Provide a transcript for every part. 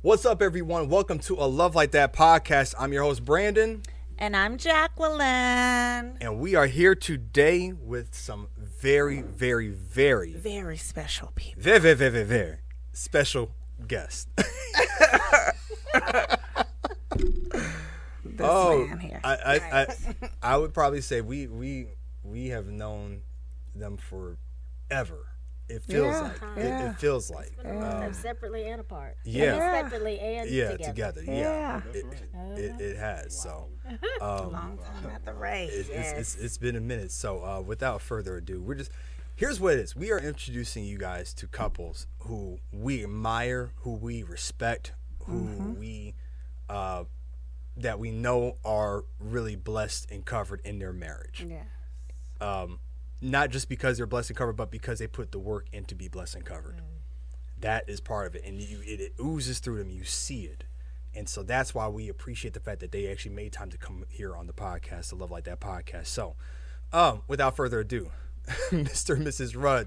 What's up, everyone? Welcome to A Love Like That podcast. I'm your host, Brandon. And I'm Jacqueline. And we are here today with some very special people. Very special guests. Man here. I would probably say we have known them forever. It feels like. It feels like. Separately and apart. Yeah. Separately and together. Yeah. It has. So. Long time at the race. It's been a minute. So without further ado, here's what it is. We are introducing you guys to couples who we admire, who we respect, who we that we know are really blessed and covered in their marriage. Yeah. Not just because they're blessed and covered, but because they put the work in to be blessed and covered. That is part of it, and it oozes through them. You see it. And so that's why we appreciate the fact that they actually made time to come here on the podcast, the Love Like That podcast. So, without further ado, Mr. and Mrs. Rudd,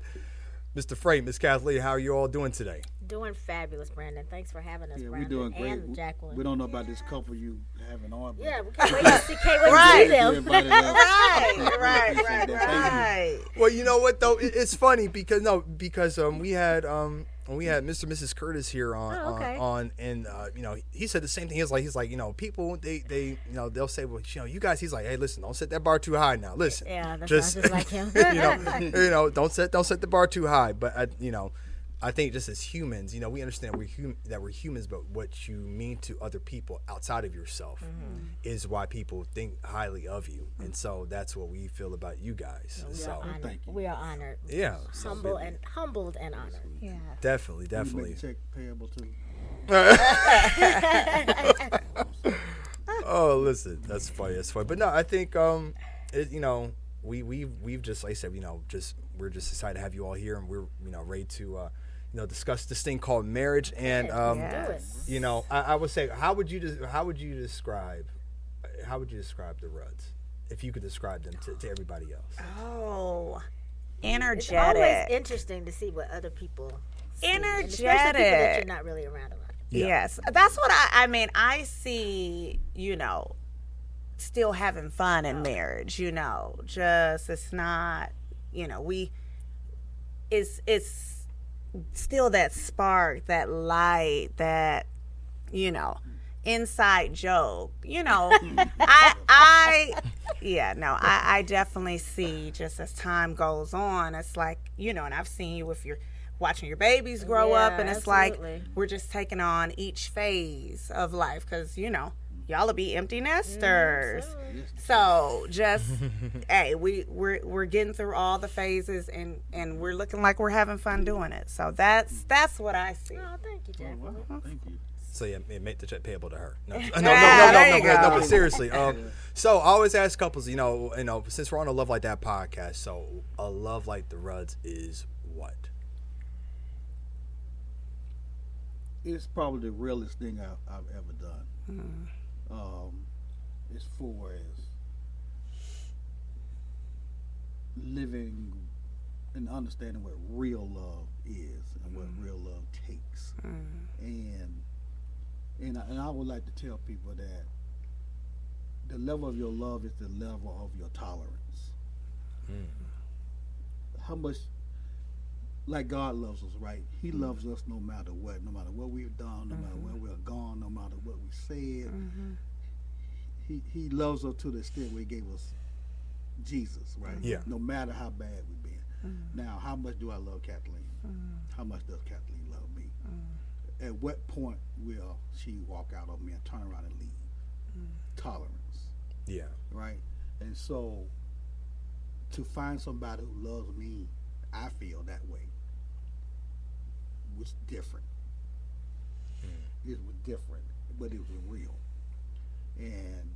Mr. Frey, Miss Kathleen, how are you all doing today? Doing fabulous, Brandon. Thanks for having us, Yeah, Brandon. we're doing great. And Jacqueline. We don't know about this couple you having on. Yeah, we can't wait to see them. Right. Well, you know what though, it's funny because we had Mr. and Mrs. Curtis here on and he said the same thing. He's like people they they'll say, well, you guys, he's like, hey, listen, don't set that bar too high now. Listen, Yeah, that sounds just like him. don't set the bar too high. But I think just as humans, we understand that we're humans, but what you mean to other people outside of yourself is why people think highly of you, and so that's what we feel about you guys. Thank you. We are honored. Yeah, Humbled and honored. Yeah. definitely. You make a check payable too. Oh, listen, that's funny. But no, I think we've just, like I said, we're just excited to have you all here, and we're ready to discuss this thing called marriage. And I would say, how would you describe the Rudds, if you could describe them to everybody else? Oh, It's energetic. always interesting to see what other people see. Energetic. And especially people that you're not really around a lot. Yeah. Yes, that's what I mean. I see, still having fun in marriage. Just it's not, it's still that spark, that light, that inside joke. I definitely see, just as time goes on, it's like, and I've seen you if you're watching your babies grow up, and it's absolutely. like we're just taking on each phase of life, because y'all will be empty nesters. So just hey, we're getting through all the phases, and we're looking like we're having fun doing it. So that's what I see. Oh, thank you, Jacqueline. Thank you. So yeah, make the check payable to her. No, there you go. but seriously. So I always ask couples, since we're on a Love Like That podcast, so a love like the Rudds is what? It's probably the realest thing I've ever done. As far as living and understanding what real love is and what real love takes. And I would like to tell people that the level of your love is the level of your tolerance. How much, like God loves us, right? He loves us no matter what we've done, no matter where we're gone, no matter what we said. He loves us to the extent where he gave us Jesus, right? Yeah. No matter how bad we've been. Now, how much do I love Kathleen? How much does Kathleen love me? At what point will she walk out on me and turn around and leave? Tolerance, Yeah. right? And so, to find somebody who loves me, I feel that way, was different. It was different, but it was real. And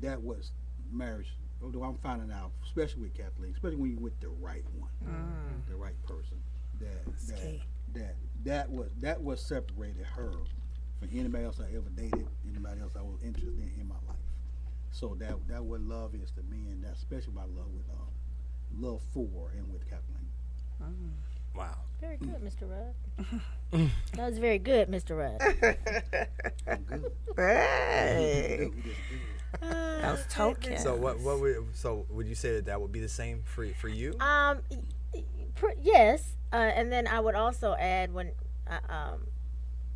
that was marriage. Although I'm finding out, especially with Kathleen, especially when you're with the right one, the right person, that was separated her from anybody else I ever dated, anybody else I was interested in my life. So that what love is to me, and that's especially my love with love for and with Kathleen. Wow. Very good, Mr. Rudd. That was very good, Mr. Rudd. I'm good. Hey. We just good. That was token. So would you say that would be the same for you? Yes, and then I would also add when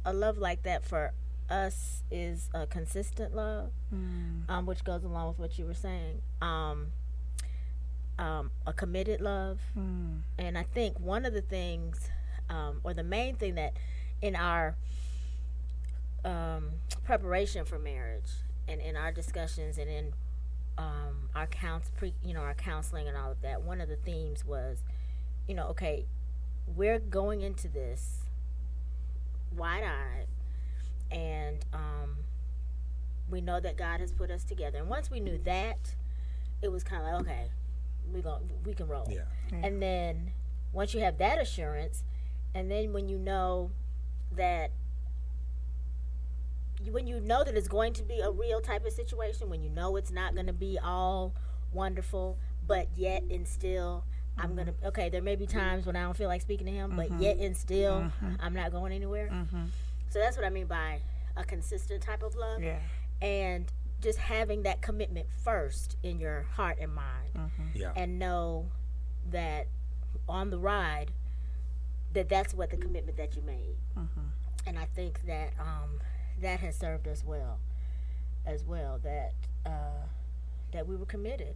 a love like that for us is a consistent love, which goes along with what you were saying. A committed love, and I think one of the things, or the main thing that in our preparation for marriage and in our discussions and in our counseling and all of that, one of the themes was, okay, we're going into this wide-eyed, and we know that God has put us together. And once we knew that, it was kind of like, okay, we can roll. Yeah. And then once you have that assurance, and then when you know that it's going to be a real type of situation, when you know it's not going to be all wonderful, but yet and still there may be times when I don't feel like speaking to him, but yet and still I'm not going anywhere. So that's what I mean by a consistent type of love. Yeah. And just having that commitment first in your heart and mind. Yeah. And know that on the ride, that's what the commitment that you made. And I think that that has served us well as well, that we were committed,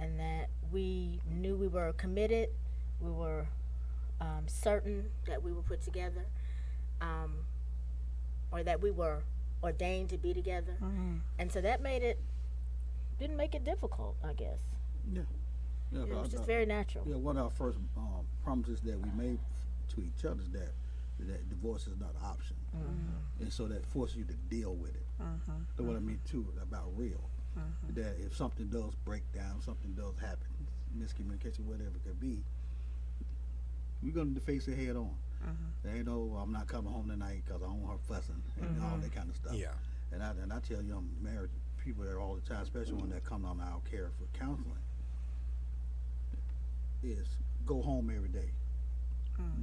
and that we knew we were committed, we were certain that we were put together, or that we were ordained to be together. And so that didn't make it difficult, I guess. Yeah. It was just very natural. Yeah, one of our first promises that we made to each other is that divorce is not an option. And so that forces you to deal with it. That's what I mean too about real. That if something does break down, something does happen, miscommunication, whatever it could be, we're going to face it head on. There ain't no, I'm not coming home tonight because I don't want her fussing and all that kind of stuff. Yeah. And I tell young married people there all the time, especially when they come on our care for counseling, is go home every day.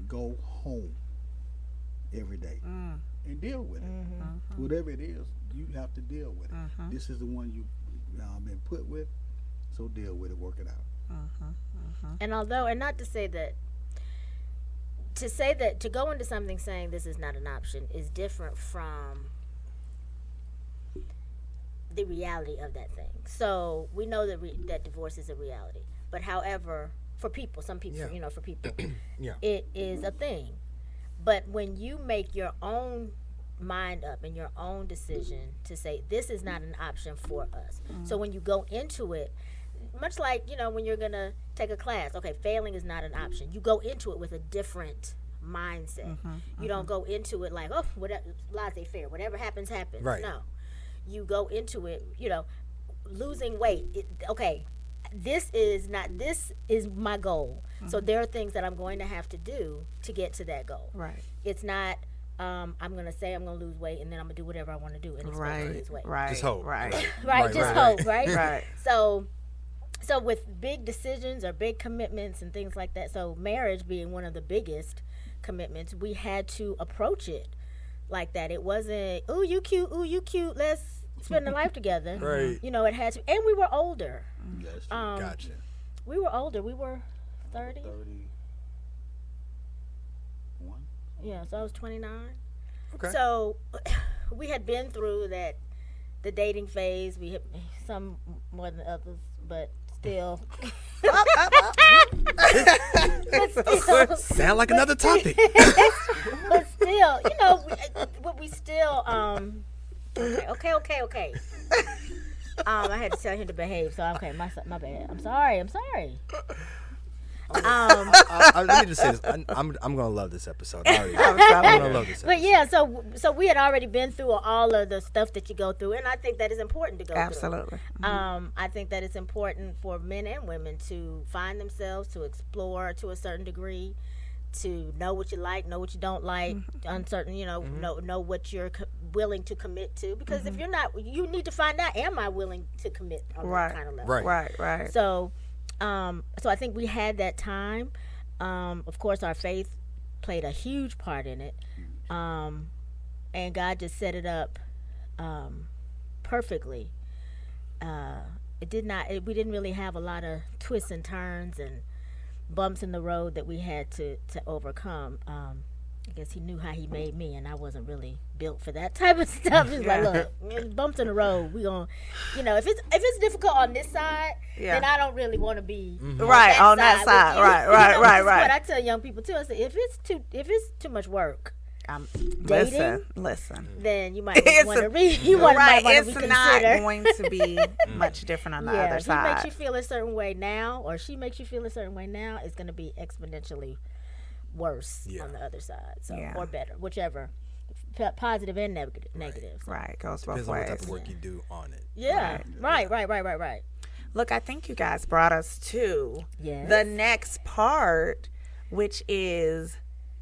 Go home every day and deal with it. Whatever it is, you have to deal with it. This is the one you've been put with, so deal with it, work it out. And not to say that, to go into something saying this is not an option is different from the reality of that thing. So we know that divorce is a reality, but however, for some people, Yeah. it is a thing. But when you make your own mind up and your own decision to say this is not an option for us, so when you go into it, much like when you're gonna take a class, okay, failing is not an option. You go into it with a different mindset. You don't go into it like, oh, whatever, laissez-faire, whatever happens. Right. No, you go into it, losing weight. Okay, this is my goal. So there are things that I'm going to have to do to get to that goal. Right. It's not I'm going to say I'm going to lose weight and then I'm going to do whatever I want to do and expect to lose weight. Right. Just hope. Right. Hope, right? Right. So with big decisions or big commitments and things like that, so marriage being one of the biggest commitments, we had to approach it like that. It wasn't, ooh, you cute, let's spend a life together. Right. It had to, and we were older. Yes. Gotcha. We were older. We were 30. 31. Yeah, so I was 29. Okay. So we had been through the dating phase. We had some more than others, but still. Sound like another topic. But still, we still, okay. I had to tell him to behave, so okay, my bad. I'm sorry. Let me just say this. I'm gonna love this episode. I'm gonna love this episode. But yeah, so we had already been through all of the stuff that you go through, and I think that is important to go Absolutely. through. I think that it's important for men and women to find themselves, to explore to a certain degree, to know what you like, know what you don't like, uncertain, know what you're willing to commit to. Because if you're not, you need to find out, am I willing to commit on that kind of level? Right. So I think we had that time. Of course, our faith played a huge part in it. And God just set it up perfectly. We didn't really have a lot of twists and turns and bumps in the road that we had to overcome. I guess he knew how he made me, and I wasn't really built for that type of stuff. He's like, look, bumps in the road. We gonna, if it's difficult on this side, then I don't really want to be right on that side. Right. But I tell young people too. I say, if it's too much work, dating, listen. Then you might want to It's reconsider. not going to be much different on the other if side. he makes you feel a certain way now, or she makes you feel a certain way now, it's going to be exponentially worse on the other side. So or better, whichever, positive and negative. Right, goes both Depends ways. on what type of work you do on it. Yeah, right. Look, I think you guys brought us to Yes. the next part, which is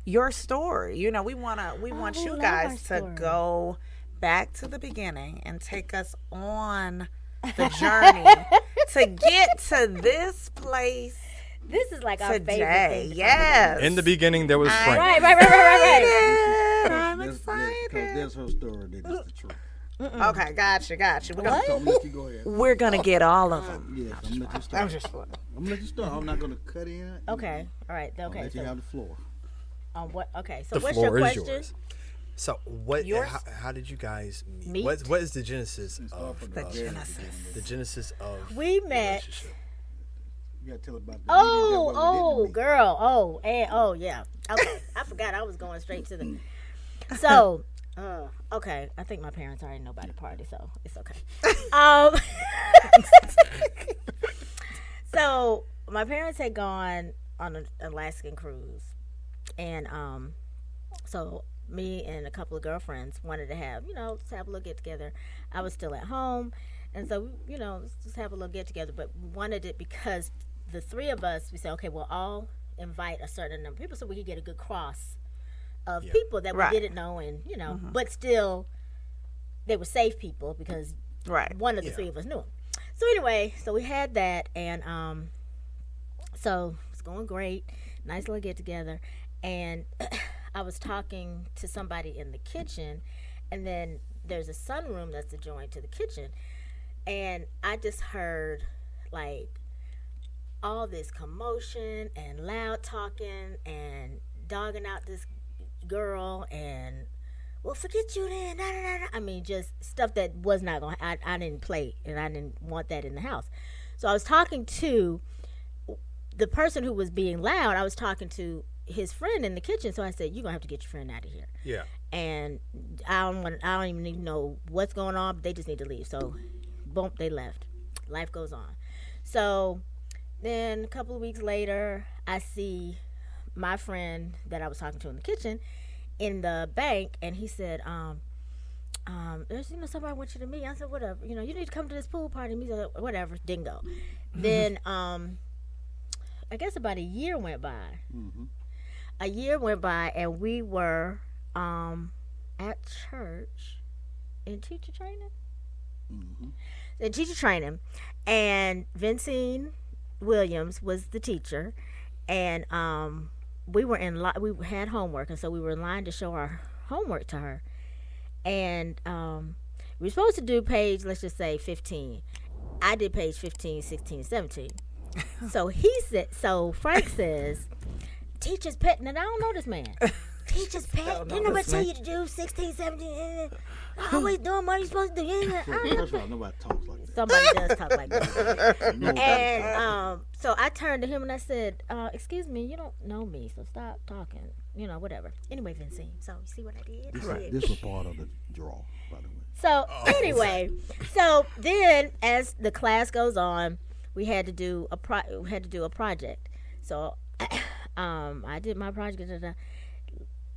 your story. We want you guys to go back to the beginning and take us on the journey to get to this place. This is like our favorite Today, thing. yes. In the beginning, there was Frank. Right. I'm Because excited. there's her story that is the truth. Okay, gotcha. So I'm gonna let you go ahead. We're gonna get all of them. Yes, I'm gonna let you start. I'm gonna let you start. I'm not gonna cut in. Okay. All right. I'll Okay. let you have the floor. What? Okay. So The what's floor your is question? yours. So what? Yours? How did you guys meet? Meet? What is the genesis Start of from The very Genesis. beginning. the genesis of We the met. relationship? You gotta tell about the Oh, girl. Yeah. Okay. I forgot I was going straight to the. So, okay. I think my parents already know about the party, so it's okay. So my parents had gone on an Alaskan cruise, and so me and a couple of girlfriends wanted to have, let's have a little get together. I was still at home, and so let's just have a little get together. But we wanted it because the three of us, we said, okay, we'll all invite a certain number of people so we could get a good cross of people that we didn't know, and but still they were safe people because one of the three of us knew them. So anyway, so we had that, and so it's going great, nice little get together, and I was talking to somebody in the kitchen, and then there's a sunroom that's adjoined to the kitchen, and I just heard like all this commotion and loud talking and dogging out this girl, and well, forget you then. Da, da, da, da. I mean, just stuff that was not going to, I didn't play, and I didn't want that in the house. So I was talking to the person who was being loud. I was talking to his friend in the kitchen. So I said, you're going to have to get your friend out of here. Yeah. And I don't even know what's going on, but they just need to leave. So boom, they left. Life goes on. So then a couple of weeks later, I see my friend that I was talking to in the kitchen in the bank, and he said, there's somebody wants you to meet. I said, whatever, you need to come to this pool party. And he said, whatever, dingo. Then I guess about a year went by. Mm-hmm. A year went by, and we were at church in teacher training. Mm-hmm. In teacher training, and Vincine Williams was the teacher, and we were we had homework, and so we were in line to show our homework to her, and we were supposed to do page, let's just say 15. I did page 15, 16, 17. So Frank says, teacher's pet, and I don't know this man. Teacher's pet, didn't nobody tell you to do 16, 17, always doing what you're supposed to do. First of all, nobody talks like that. Somebody does talk like that. Nobody And so I turned to him and I said, excuse me, you don't know me, so stop talking. Whatever. Anyway, Vincine, so you see what I did? This was part of the draw, by the way. So anyway, so then as the class goes on, we had to do a project. So I did my project.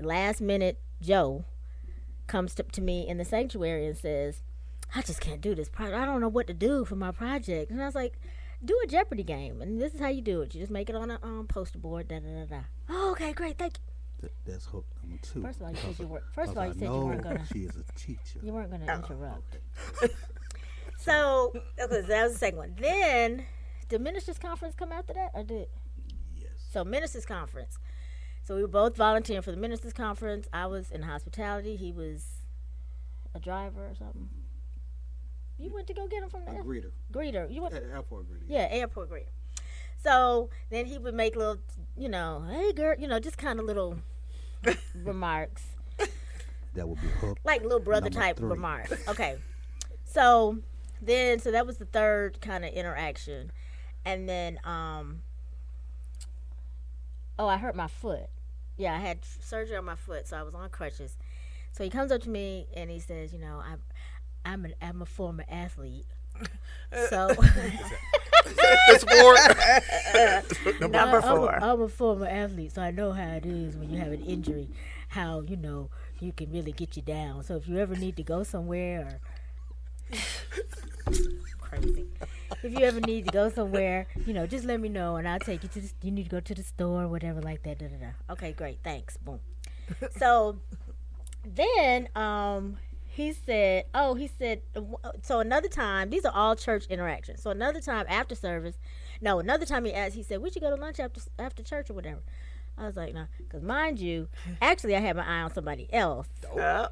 Last minute, Joe comes to me in the sanctuary and says, I just can't do this project. I don't know what to do for my project. And I was like, do a Jeopardy game. And this is how you do it. You just make it on a poster board. Da, da, da, da. Oh, okay, great. Thank you. That's hook number 2. First of all, you said you weren't. First of all, you said you weren't gonna. She is a teacher. You weren't gonna interrupt. So okay, that was the second one. Then did ministers conference come after that, or did? Yes. So ministers conference. So we were both volunteering for the ministers conference. I was in hospitality. He was a driver or something. You went to go get him from there? Greeter. Greeter. You went? Airport greeter. Yeah, airport greeter. So then he would make little, hey girl, just kind of little remarks. That would be hook. Like little brother type 3. remarks. Okay. So that was the third kind of interaction. And then, I hurt my foot. Yeah, I had surgery on my foot, so I was on crutches. So he comes up to me and he says, I'm a former athlete. So That's 4. Number 4. I'm a former athlete, so I know how it is when you have an injury, how, you can really get you down. So if you ever need to go somewhere crazy. If you ever need to go somewhere, just let me know and I'll take you to you need to go to the store or whatever like that. Da, da, da. Okay, great. Thanks. Boom. So then he said, so another time, these are all church interactions. So another time after service, another time he said, we should go to lunch after church or whatever. I was like, no, because mind you, actually I had my eye on somebody else. The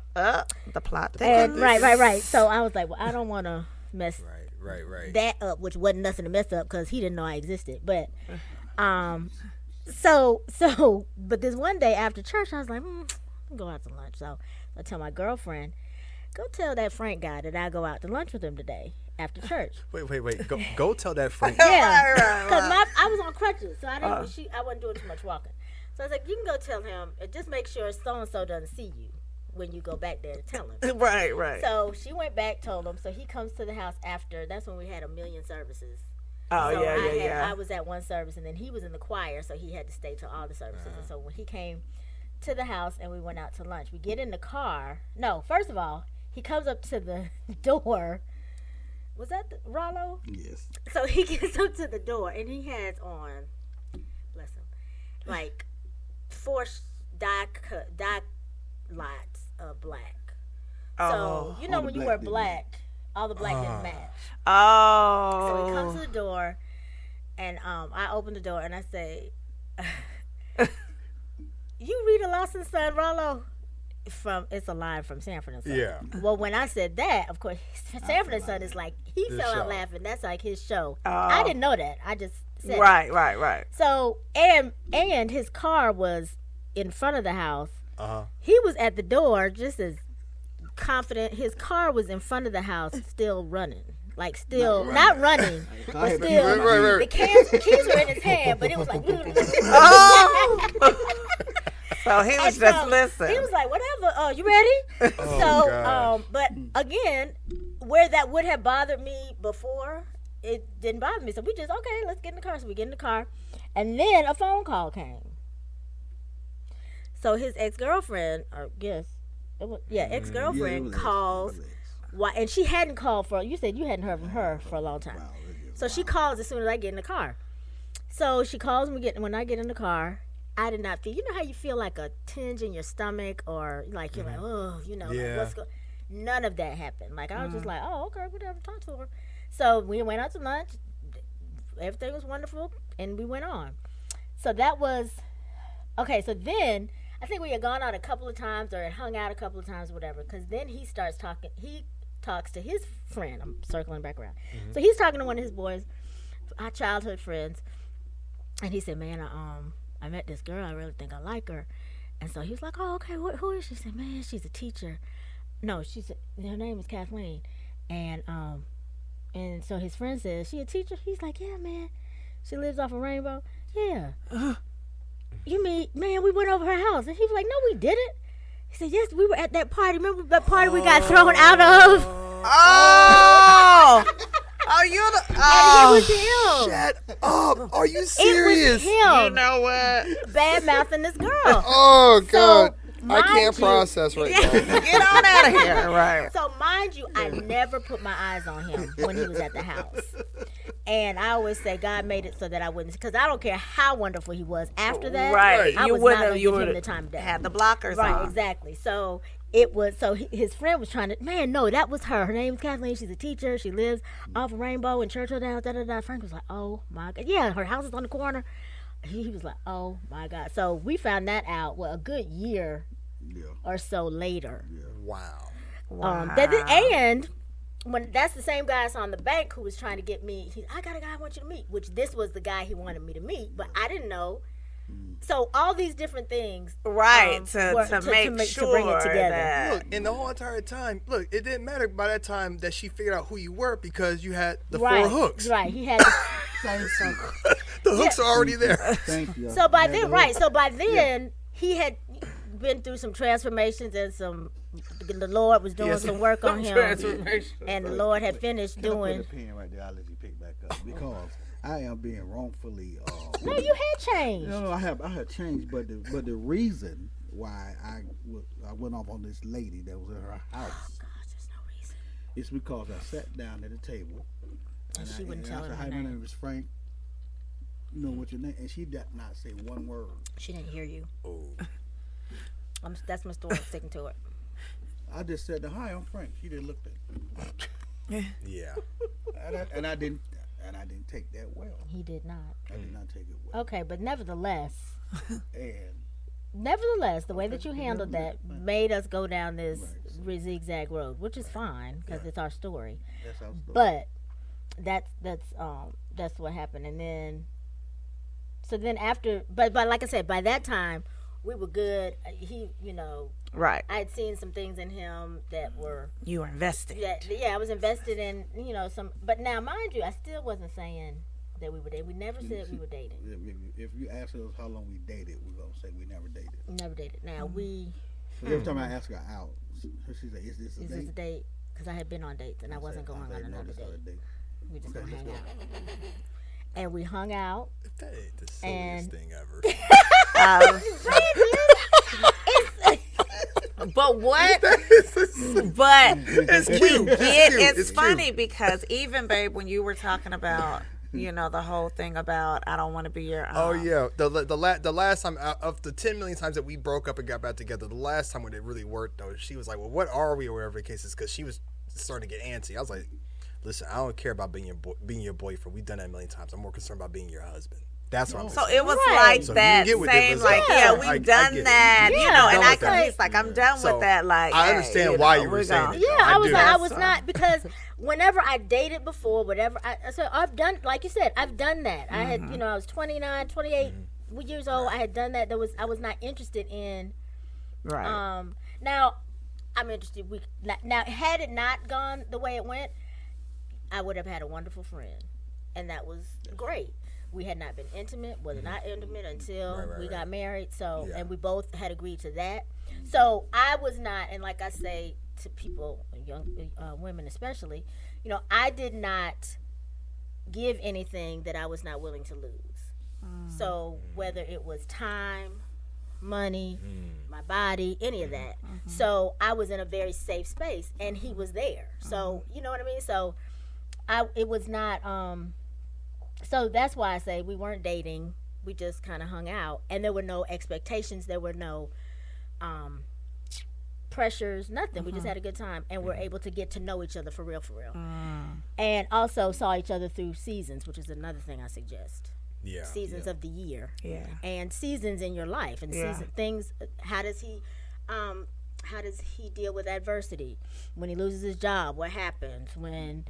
plot And, right. So I was like, well, I don't want to mess Right. that up, which wasn't nothing to mess up because he didn't know I existed. But, but this one day after church, I was like, I'll go out to lunch. So I tell my girlfriend, go tell that Frank guy that I go out to lunch with him today after church. Wait. Go tell that Frank. Yeah, because I was on crutches, so I wasn't doing too much walking. So I was like, you can go tell him, and just make sure so-and-so doesn't see you when you go back there to tell him. Right. So she went back, told him. So he comes to the house after. That's when we had 1,000,000 services. Oh, so yeah. I was at one service, and then he was in the choir, so he had to stay till all the services. And so when he came to the house and we went out to lunch, we get in the car. No, first of all, he comes up to the door. Was that Rollo? Yes. So he gets up to the door, and he has on, bless him, like 4 dye lots of black. So, when you wear black, all the black didn't match. Oh. So he comes to the door, and I open the door, and I say, you Rita Lawson's son, Rollo? It's a line from Sanford and Son. Yeah. Well, when I said that, of course, Sanford and Son is like, he His fell show. out laughing. That's like his show. Oh. I didn't know that. I just said it. Right. So, and his car was in front of the house. Uh-huh. He was at the door just as confident. His car was in front of the house, still running. Like, still, not running, but still, Right. the keys were in his hand, but it was like, So he was And just so listening. He was like, whatever, you ready? God. But again, where that would have bothered me before, it didn't bother me. So we just, okay, let's get in the car. So we get in the car. And then a phone call came. So his ex-girlfriend, ex-girlfriend calls. And she hadn't called you said you hadn't heard from her for a long time. So she calls as soon as I get in the car. So she calls when I get in the car. I did not feel, how you feel like a tinge in your stomach or like you're like, oh, like what's going. None of that happened. Like I was just like, oh, okay, whatever, talk to her. So we went out to lunch. Everything was wonderful, and we went on. So that was, okay, so then I think we had gone out a couple of times or had hung out a couple of times or whatever, because then he starts talking, he talks to his friend. I'm circling back around. So he's talking to one of his boys, our childhood friends, and he said, man, I met this girl. I really think I like her. And so he was like, oh, okay, who is she? She said, man, she's a teacher. No, her name is Kathleen. And so his friend says, she a teacher? He's like, yeah, man. She lives off of Rainbow. Yeah. You mean, man, we went over her house. And he was like, no, we didn't. He said, yes, we were at that party. Remember that party we got thrown out of? Oh! Oh, you're the. Oh, And it was him. Shut up. Are you It was serious? him. you know what? Bad mouthing this girl. Oh, God. I mind can't you- process right now. Get on out of here, right? So mind you, I never put my eyes on him when he was at the house. And I always say God made it so that I wouldn't, because I don't care how wonderful he was after that. Right. I You was wouldn't not have- going to you give him would've the time of day. Had the blockers Right, on. exactly. So it was, so his friend was trying to, man, no, that was her. Her name's Kathleen. She's a teacher. She lives off of Rainbow in Churchill Downs, da-da-da. Frank was like, oh my God. Yeah, her house is on the corner. he was like, oh my God. So we found that out, a good year or so later. Yeah. Wow. And when that's the same guy that's on the bank who was trying to get me, I got a guy I want you to meet, which this was the guy he wanted me to meet, but I didn't know. So all these different things, to bring it together. That Look, and the whole entire time, look, it didn't matter by that time that she figured out who you were because you had the right, 4 hooks. Right, he had The hooks are already there. Thank you. So by then, he had been through some transformations and the Lord was doing some work on him, and the Lord had finished doing. Put a pen right there. I'll let you pick back up because I am being wrongfully. No, you had changed. No, I had changed, but the reason why I went off on this lady that was in her house. Oh gosh, there's no reason. It's because I sat down at the table And she wouldn't tell I her said, "Hi, my name. name is Frank. You know what your name?" And she did not say one word. She didn't hear you. Oh. That's my story. I'm sticking to it. I just said, "Hi, I'm Frank." She didn't look at me. Yeah. And I didn't take that well. He did not. I did not take it well. Okay, but nevertheless, And the way that you handled that made us go down this zigzag road, which is fine because it's our story. that's our story. But that's what happened, and then after, but like I said, by that time we were good. He, right. I had seen some things in him that were You were invested. I was invested in some. But now, mind you, I still wasn't saying that we were dating. We never said we were dating. If you ask us how long we dated, we're gonna say we never dated. Never dated. Now we. Every time I ask her out, she say, "Is this a Is date?" this a date? Because I had been on dates and I wasn't going on another date. We just gonna hang out. And we hung out. That ain't the silliest thing ever. But what? But It's cute. it's cute. funny because even, babe, when you were talking about, the whole thing about I don't want to be your. Oh yeah, the last time of the 10 million times that we broke up and got back together, the last time when it really worked though, she was like, "Well, what are we?" or whatever the case is, because she was starting to get antsy. I was like, "Listen, I don't care about being your boyfriend. We've done that a million times. I'm more concerned about being your husband." That's what I'm So saying. it was Right. like So that you get what it same, was like, like. we've I done get it. that, Yeah. and Done I with can, that. he's like, I'm done So, with that. Like, I understand why you were we're saying gonna- it. Yeah, I I was do. like, I was So- not, because whenever I dated before, so I've done, like you said, I've done that. I had, I was 29, 28 years old. I had done that. I was not interested in. Right. Now, I'm interested. Now, had it not gone the way it went, I would have had a wonderful friend, and that was great. We had not been intimate, was not intimate until we got married. So, and we both had agreed to that. So I was not, and like I say to people, young women especially, I did not give anything that I was not willing to lose. So whether it was time, money, my body, any of that. So I was in a very safe space, and he was there. So you know what I mean. So it was not. So that's why I say we weren't dating. We just kind of hung out, and there were no expectations. There were no pressures, nothing. We just had a good time, and we're able to get to know each other for real. And also saw each other through seasons, which is another thing I suggest. Yeah. Seasons of the year. Yeah. And seasons in your life, and things. How does he deal with adversity? When he loses his job, what happens? When,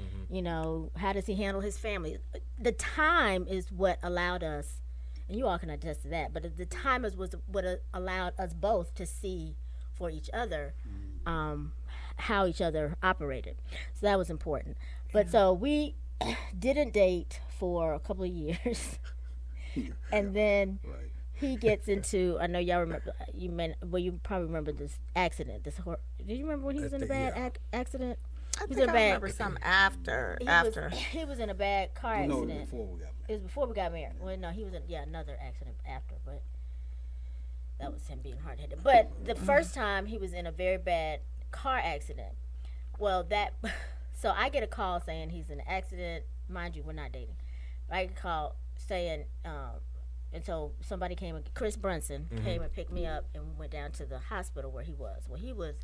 how does he handle his family? The time is what allowed us, and you all can attest to that, but the time was what allowed us both to see for each other how each other operated. So that was important. But so we didn't date for a couple of years. And then he gets into, I know y'all remember, you probably remember this accident. Do you remember when he was in a bad accident? I think I remember some after. He was in a bad car accident. No, before we got married. It was before we got married. Well, no, he was in another accident after, but that was him being hard-headed. But the first time he was in a very bad car accident. Well, so I get a call saying he's in an accident. Mind you, we're not dating. I get a call saying, and so somebody Chris Brunson came and picked me up, and we went down to the hospital where he was. Well, he was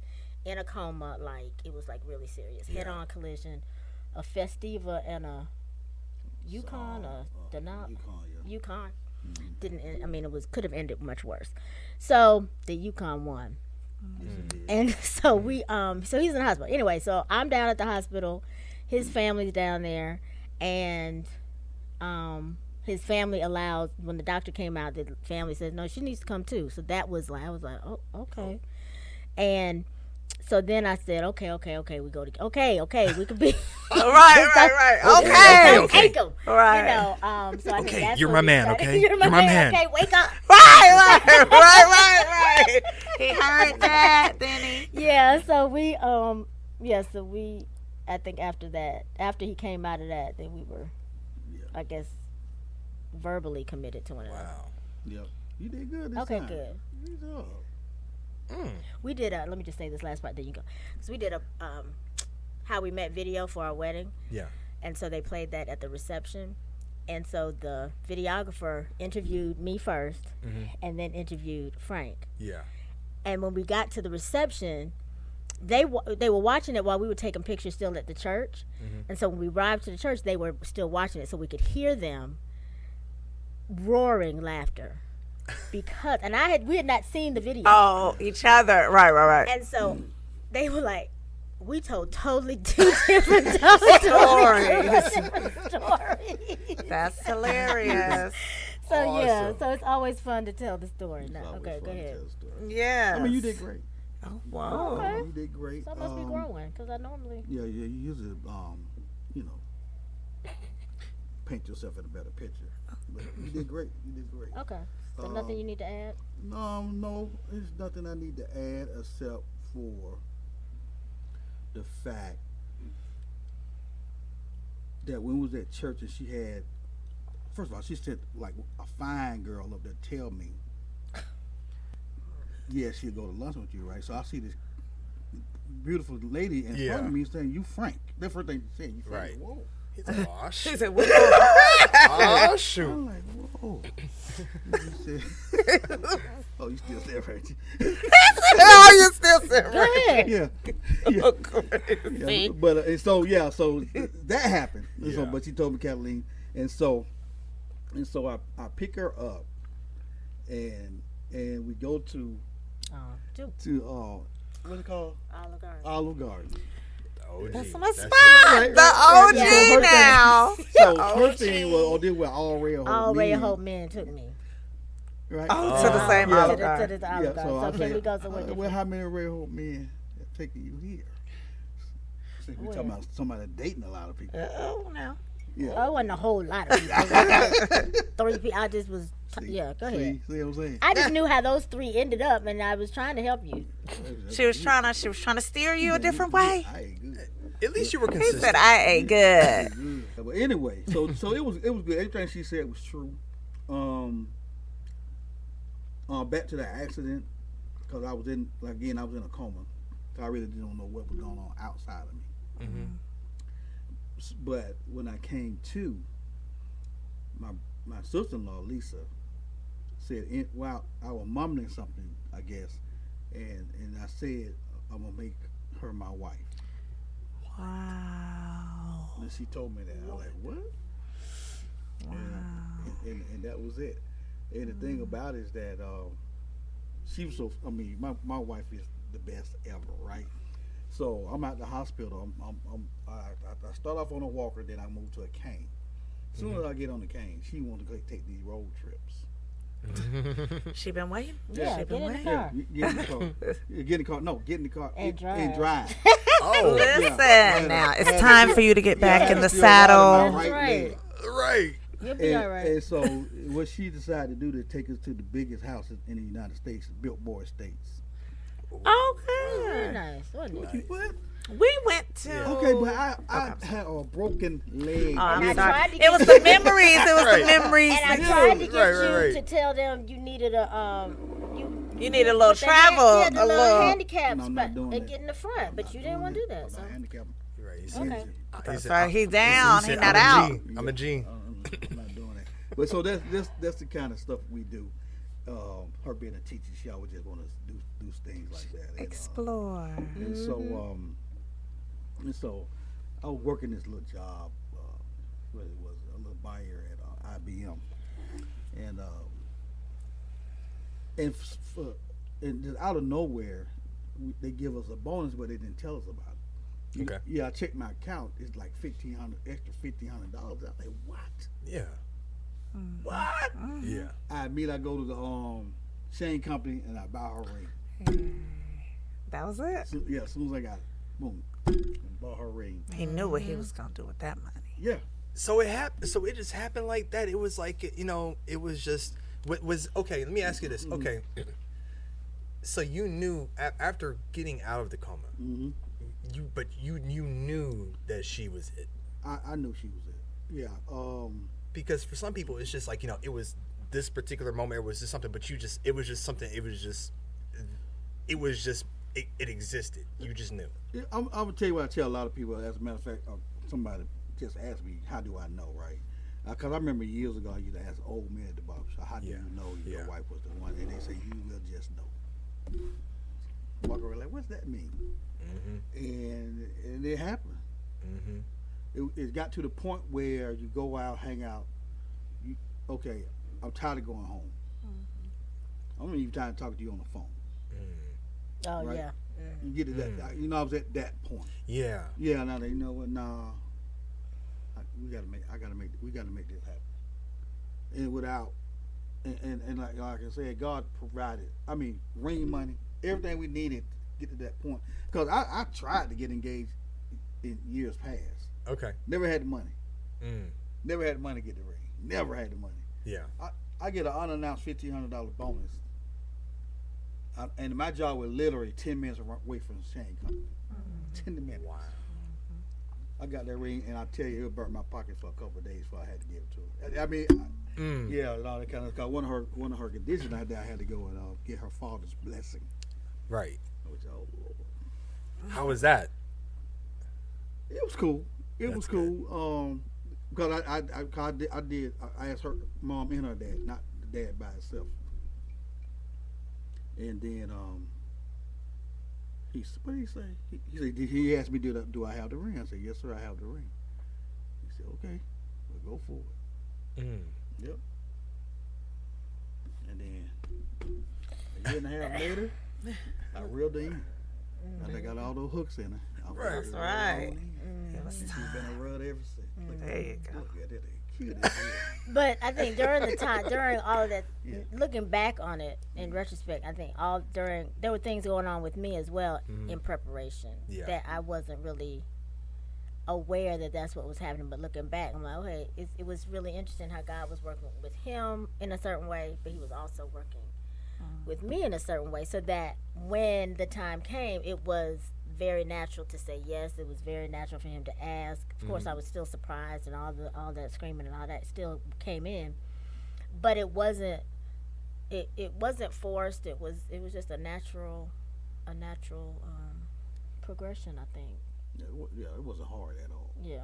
in a coma, it was really serious. Head-on collision, a Festiva and a Yukon, Yukon. Didn't end, I mean, could have ended much worse. So the Yukon won. And so so he's in the hospital. Anyway, so I'm down at the hospital. His family's down there, and his family allowed, when the doctor came out, the family said, no, she needs to come too. So that was like, I was like, oh, okay. And so then I said, okay, we go to, okay, we could be. right. Okay. Right. You know, so I think that's you're when my we man, started. okay? You're my man. Okay, wake up. Right. He heard that, then he. Yeah, so we, I think after he came out of that, then we were, I guess, verbally committed to one another. Wow. Yep. You did good this Okay, time. good. Good job. We did let me just say this last part, then you go. So we did a how we met video for our wedding. Yeah. And so they played that at the reception. And so the videographer interviewed me first, and then interviewed Frank. Yeah. And when we got to the reception, they were watching it while we were taking pictures still at the church. And so when we arrived to the church, they were still watching it, so we could hear them roaring laughter. Because we had not seen the video. Oh, each other. Right. And so they were like, we told totally two different stories. That's hilarious. So yeah, Awesome. so it's always fun to tell the story. It's Now, always okay, fun go to ahead. tell the story. Yeah. I mean, you did great. Oh, wow. Okay. You did great. So I must be growing, because I normally. Yeah, you usually, you know, paint yourself in a better picture. But you did great. Okay. So nothing you need to add? No, there's nothing I need to add except for the fact that when we was at church and she had, first of all, she sent like a fine girl up there tell me, yeah, she'll go to lunch with you, right? So I see this beautiful lady in front of me saying, you Frank. That's the first thing she said, you Frank. Right. Whoa. He's like, oh, She shoot. said, "What?" Oh, shoot. I'm like, whoa. You said, oh, you still there, right? Oh, you still sitting Go right. ahead. Yeah. Crazy. Yeah, but so that happened. And so, Yeah. but she told me, Kathleen, and so I pick her up, and we go to what's it called? Olive Garden. Olive Garden. OG. That's my spot. Right, The right. OG So her now. So her thing was, they were all real All Ray Hope men took me. right? Oh, to the same Yeah. Olive To Garden. the Olive Garden. I So say, can we go somewhere well, different? how many Ray Hope men are taking you here? So we talking about somebody dating a lot of people. Oh, no. Yeah. Oh, it wasn't a whole lot of people. 3 people. I just was, yeah, go ahead. See what I'm saying? I just knew how those 3 ended up, and I was trying to help you. She was trying to steer you a different way. I ain't good. At least you were He consistent. said, I ain't good. But anyway, so it was good. Everything she said was true. Back to that accident, because I was in a coma. So I really didn't know what was going on outside of me. But when I came to, my sister-in-law Lisa said, "Well, I was mumbling something, I guess," and I said, "I'm gonna make her my wife." Wow. And she told me that. I was like, what? Wow. And that was it. And the thing about it is that she was so, my wife is the best ever, right? So I'm at the hospital. I start off on a walker, then I move to a cane. As soon as I get on the cane, she wanted to go take these road trips. She been waiting? Yeah, She get been in the waiting? car. Get in the car. Get in the car. No, get in the car And drive. And drive. Oh, Listen, now it's time for you to get back in the Still riding saddle. my That's right. leg. right. You'll be all right. And so what she decided to do to take us to the biggest house in the United States is Biltmore Estates. Very Okay. nice, wasn't it? What? We went to. Okay, but I had a broken leg. Oh, I'm And I sorry. tried to It get was the memories. It was Right. the memories. And I that tried to you- get Right. you to tell them you needed You need a little with the travel. the a little. handicap No, I'm not spot doing and that. get in the front, but you didn't want to do that. So. I'm handicapped. Right. He Okay. That's said, right. He's down. he He's said, not I'm a out. G. I'm a G. I'm not doing that. But so that's the kind of stuff we do. Her being a teacher, she always just want to do things like that. Explore. And so I was working this little job, what it was, a little buyer at IBM, and just out of nowhere, they give us a bonus, but they didn't tell us about it. Okay. Yeah, I checked my account. It's like $1,500 $1,500. I was like, what? Yeah. What? Yeah. I go to the Shane company and I buy her ring. That was it. So, yeah, as soon as I got it, boom, bought her ring. He knew what he was gonna do with that money. Yeah. So it happened. So it just happened like that. It was like, it was just. What was okay? Let me ask you this. Okay. So you knew after getting out of the coma, you knew that she was it. I knew she was it. Yeah. Because for some people, it's just like it was this particular moment. It was just something, but it was just something. It existed. You just knew. I'm gonna tell you what I tell a lot of people. As a matter of fact, somebody just asked me, "How do I know?" Right? Because I remember years ago, I used to ask old men at the barbershop, "How do you know your wife was the one?" And they say, "You will just know." Walk around like, "What's that mean?" And it happened. It got to the point where you go out, hang out. Okay, I'm tired of going home. I'm not even tired of talking to you on the phone. Oh right? yeah. You get to that. I was at that point. Yeah. Yeah. Now they know what. Nah. We gotta make this happen. And without, and like I said, God provided. I mean, ring money, everything we needed to get to that point. Because I tried to get engaged in years past. Okay. Never had the money. Never had the money to get the ring. Never had the money. Yeah. I get an unannounced $1,500 bonus. And my job was literally 10 minutes away from the Shane company. 10 minutes. Wow. I got that ring, and I tell you, it burnt my pocket for a couple of days before I had to give it to her. I mean, yeah, and all that kind of stuff. One of her conditions, I had to go and get her father's blessing. Right. Which, oh Lord. How was that? It was cool. It was cool. Because I asked her mom and her dad, not the dad by itself. And then what did he say? He asked me, do I have the ring? I said, yes, sir, I have the ring. He said, okay, we'll go for it. Yep. And then a year and a half later, I reeled her in. And I got all those hooks in her. That's right. She's been a rud ever since. There you go. Look at it. Cute as hell. But I think during all of that, looking back on it in retrospect, I think there were things going on with me as well in preparation that I wasn't really aware that that's what was happening. But looking back, I'm like, okay, it was really interesting how God was working with him in a certain way, but he was also working with me in a certain way, so that when the time came, it was very natural to say yes. It was very natural for him to ask. Of course, I was still surprised, and all that screaming and all that still came in, but it wasn't forced. It was just a natural progression, I think. Yeah, it wasn't hard at all. Yeah.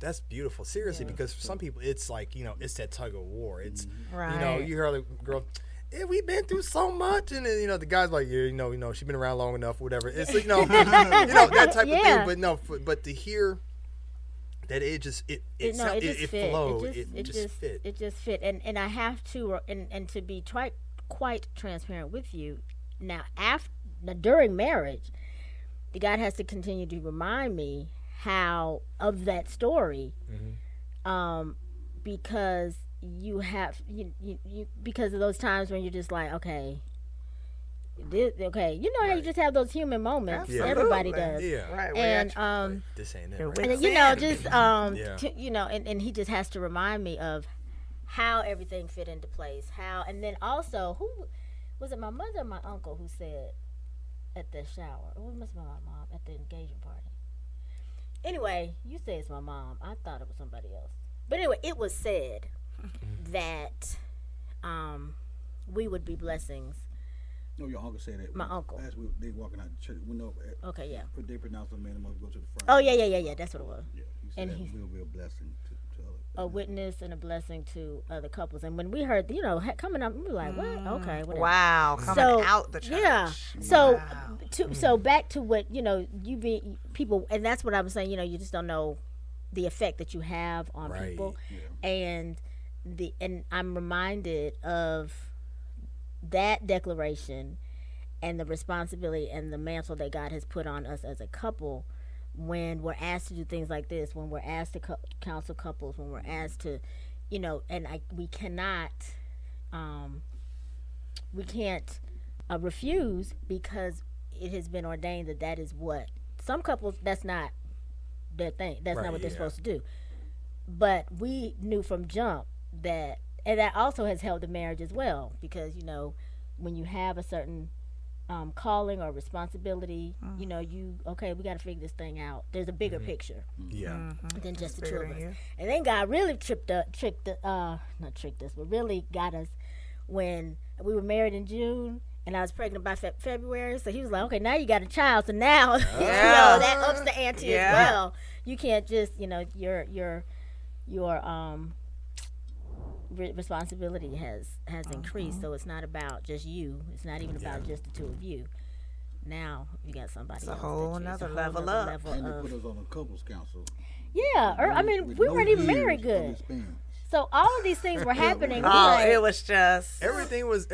That's beautiful. Seriously, because for some people, it's like, it's that tug of war. It's, right. You hear the girl, we've been through so much, and then the guy's like, she's been around long enough, whatever. It's like, that type of thing. But no, but to hear that it flowed, it just fit. It just fit, and I have to, and to be quite transparent with you, now during marriage, God has to continue to remind me of that story, because you have because of those times when you're just like, okay, how you just have those human moments. Absolutely. Everybody does. Yeah. Right. And this ain't it. Right? And and he just has to remind me of how everything fit into place. And then also, who was it? My mother or my uncle who said at the shower? Or it must have been my mom at the engagement party. Anyway, you say it's my mom. I thought it was somebody else. But anyway, it was said that we would be blessings. No, your uncle said that. My uncle. As they walking out the church, okay, yeah. They pronounced the man must go to the front. Oh yeah. That's what it was. Yeah, he said that we'll be a blessing to others. A witness and a blessing to other couples. And when we heard, coming up, we were like, what? Okay, whatever. Wow, coming out the church. Yeah. So, so back to what you be people, and that's what I was saying. You just don't know the effect that you have on people, and and I'm reminded of that declaration and the responsibility and the mantle that God has put on us as a couple when we're asked to do things like this, when we're asked to counsel couples, when we're asked to, and we can't refuse, because it has been ordained that is what some couples, that's not their thing. That's not what they're supposed to do. But we knew from jump that, and that also has helped the marriage as well, because when you have a certain calling or responsibility, we got to figure this thing out. There's a bigger picture, than just the two of us. And then God really really got us when we were married in June. And I was pregnant by February, so he was like, "Okay, now you got a child, so now that ups the ante as well. You can't just, your responsibility has increased. So it's not about just you. It's not even about just the two of you. Now you got somebody else. It's a whole nother level up. And they put us on a couples council. Yeah, we weren't even married good. So all of these things were happening. It was just everything was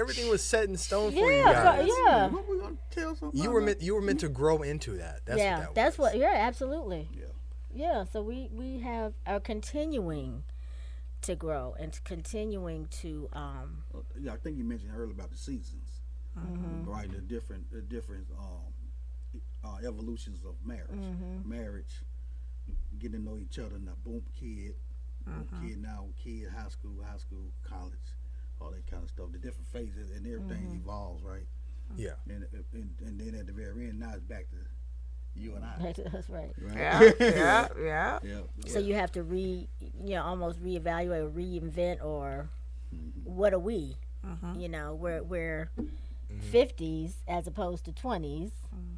set in stone for you guys. What we gonna tell somebody? You were meant to grow into that. Absolutely. Yeah. So we are continuing to grow and continuing to. I think you mentioned earlier about the seasons, right? The different evolutions of marriage. Marriage, getting to know each other, now boom, kid. Kid, high school, college, all that kind of stuff. The different phases and everything evolves, right? Yeah. And then at the very end, now it's back to you and I. That's right. Yeah. So you have to almost reevaluate or reinvent, or what are we? We're 50s as opposed to 20s.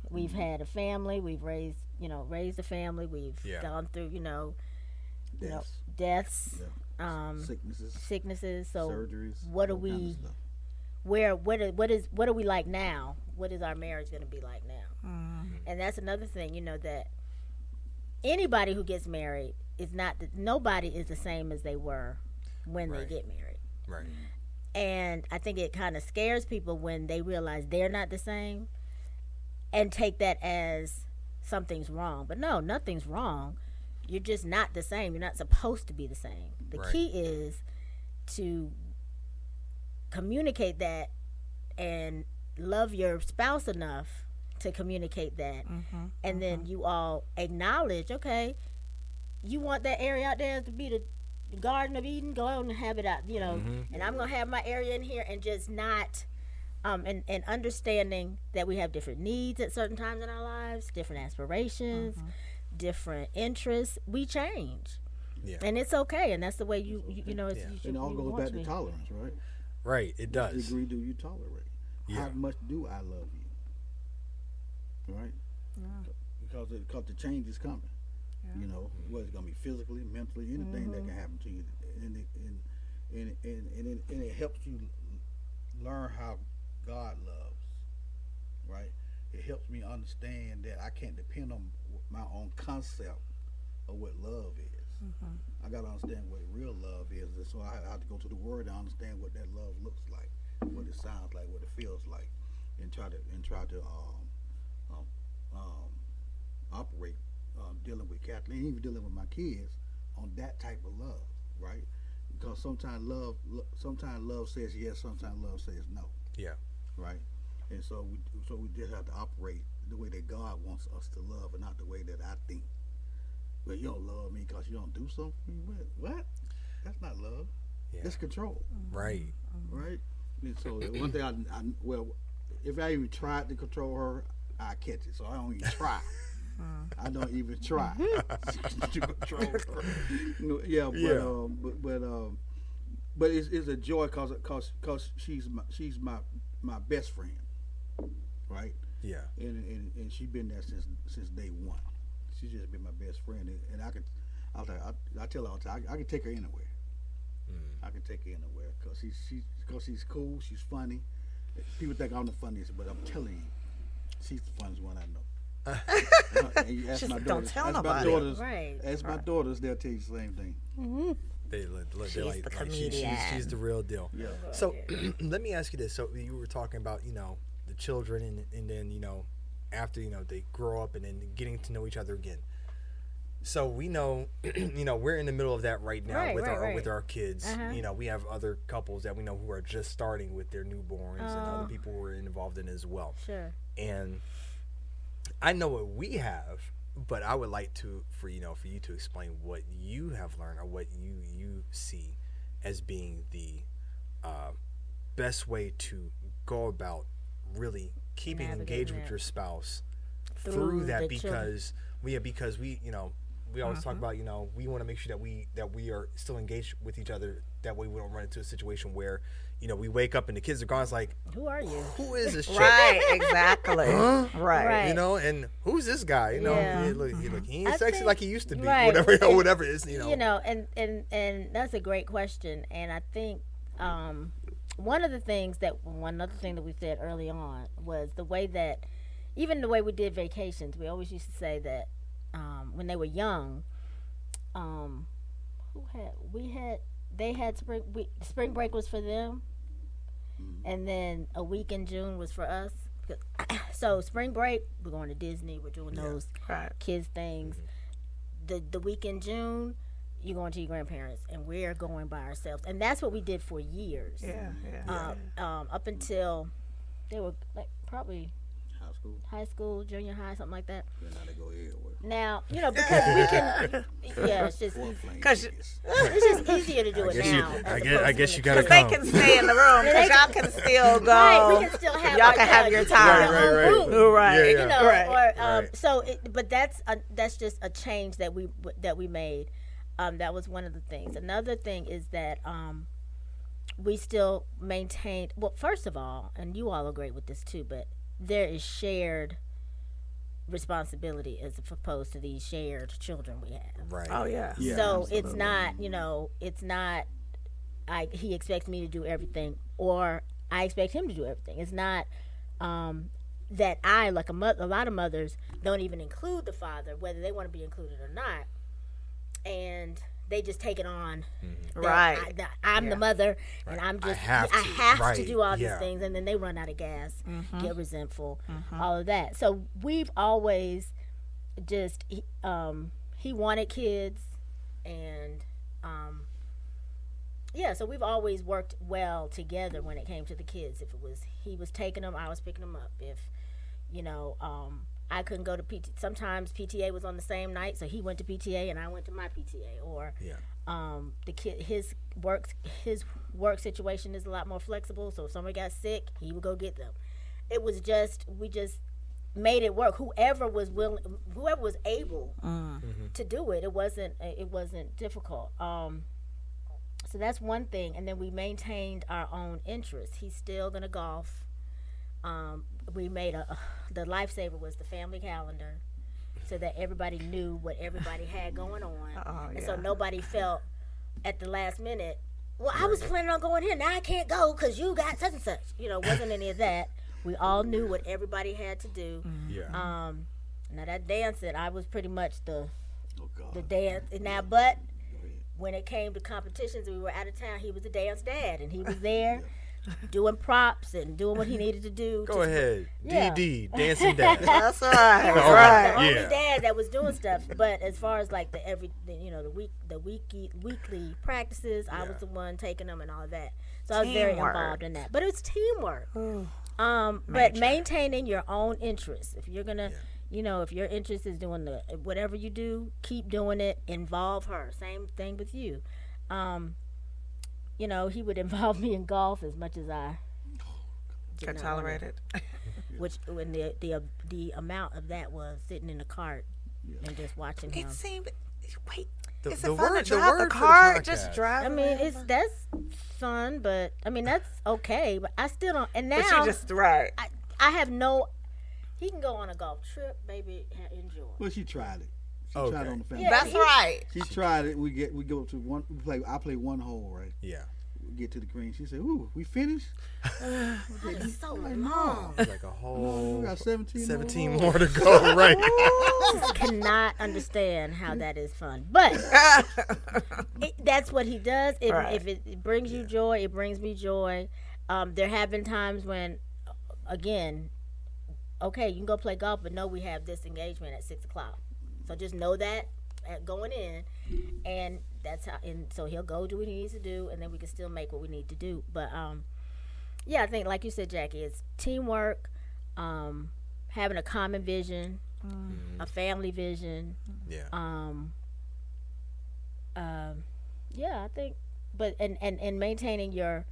We've had a family. We've raised a family. We've gone through deaths, sicknesses. So surgeries. What are we? What are we like now? What is our marriage going to be like now? And that's another thing, that anybody who gets married nobody is the same as they were when they get married. Right. And I think it kind of scares people when they realize they're not the same and take that as something's wrong. But no, nothing's wrong. You're just not the same. You're not supposed to be the same. The key is to communicate that and love your spouse enough to communicate that. And then you all acknowledge, okay, you want that area out there to be the Garden of Eden, go out and have it out, and I'm going to have my area in here, and just not, and understanding that we have different needs at certain times in our lives, different aspirations, different interests. We change, and it's okay, and that's the way you know. It's, and it all goes back to tolerance, right? Right, it does. What degree do you tolerate? How much do I love you? Right? Because the change is coming. Whether it's gonna be physically, mentally, anything that can happen to you, and it helps you learn how God loves, right? It helps me understand that I can't depend on my own concept of what love is. I got to understand what real love is, and so I have to go to the Word to understand what that love looks like, what it sounds like, what it feels like, and try to operate dealing with Kathleen, even dealing with my kids on that type of love, right? Because sometimes love says yes, sometimes love says no. Yeah. Right. And so we just have to operate the way that God wants us to love, and not the way that I think. Well, you don't love me because you don't do something. What? That's not love. That's control. Right. Right. And so one thing if I even tried to control her, I catch it. So I don't even try. I don't even try to control her. But it's a joy because she's my best friend, right? Yeah. And she's been there since day one. She's just been my best friend, and I tell her all the time, I can take her anywhere. I can take her anywhere because she's cool, she's funny. People think I'm the funniest, but I'm telling you, she's the funniest one I know. And you ask my daughters, don't tell nobody. Ask my daughters, they'll tell you the same thing. They're like, the like comedian. she's the real deal. Yeah. So let me ask you this. So you were talking about, the children and then, after, they grow up and then getting to know each other again. So we know, we're in the middle of that right now with our kids. We have other couples that we know who are just starting with their newborns and other people who are involved in it as well. Sure. And I know what we have, but I would like for you to explain what you have learned or what you see as being the best way to go about really keeping engaged with your spouse through that, because we always talk about, we want to make sure that we are still engaged with each other. That way we don't run into a situation where, we wake up and the kids are gone. It's like, who are you? Who is this chick? Right, exactly. Huh? Right. And who's this guy? He ain't sexy like he used to be. Right. Whatever it is, and that's a great question. And I think one other thing that we said early on was the way we did vacations. We always used to say that when they were young, spring break was for them, and then a week in June was for us. So spring break, we're going to Disney, we're doing those kids things. The week in June, you're going to your grandparents, and we're going by ourselves. And that's what we did for years. Up until they were probably high school, junior high, something like that. Now, because we can, it's just easier to do it now. I guess you gotta come. They can stay in the room because y'all can still go. Right, we can still have y'all can have your time. Right. So, but that's just a change that we made. That was one of the things. Another thing is that we still maintained. Well, first of all, and you all agree with this too, but there is shared responsibility as opposed to these shared children we have. Right. Oh yeah. So it's not, it's not he expects me to do everything or I expect him to do everything. It's not that I, like a lot of mothers, don't even include the father, whether they want to be included or not. And they just take it on. Right. I'm the mother, and I'm just I have to do all these things, and then they run out of gas, get resentful, all of that. So we've always just he wanted kids, and so we've always worked well together when it came to the kids. If it was he was taking them, I was picking them up. If I couldn't go to PT. Sometimes PTA was on the same night, so he went to PTA and I went to my PTA. Or the kid, his work situation is a lot more flexible. So if somebody got sick, he would go get them. It was we just made it work. Whoever was willing, whoever was able to do it, it wasn't difficult. So that's one thing. And then we maintained our own interests. He's still gonna golf. We made the lifesaver was the family calendar, so that everybody knew what everybody had going on, and so nobody felt at the last minute, well, I was planning on going here, now I can't go because you got such and such. Wasn't any of that. We all knew what everybody had to do. Now that dancing, I was pretty much the dance. Now, but when it came to competitions, we were out of town. He was the dance dad, and he was there. Doing props and doing what he needed to do. Go ahead, DD, dancing dad. That's right. The only dad that was doing stuff. But as far as like the weekly practices, I was the one taking them and all of that. So I was very involved in that. But it's teamwork. But maintaining your own interests. If you're gonna, if your interest is doing whatever you do, keep doing it. Involve her. Same thing with you. He would involve me in golf as much as I could tolerate it. Which when the amount of that was sitting in the cart and just watching him. It seemed. Wait, is it fun to drive the cart? Just drive. I mean, that's fun, but I mean that's okay. But I still don't. And now, but you just I have no. He can go on a golf trip, baby. Enjoy. Well, she tried it. She tried on the family. That's right. She tried it. We go up to one. I play one hole, right? Yeah. get to the green. She said, "Ooh, we finished." That is so long. It's like a whole We got 17 more to go, right? Just cannot understand how that is fun, but that's what he does. Right. If it brings you joy, it brings me joy. There have been times when, again, okay, you can go play golf, but no, we have this engagement at 6:00. So just know that going in, and that's how. And so he'll go do what he needs to do, and then we can still make what we need to do. But yeah, I think like you said, Jackie, it's teamwork, having a common vision, a family vision. Yeah. Yeah, I think, but and maintaining your.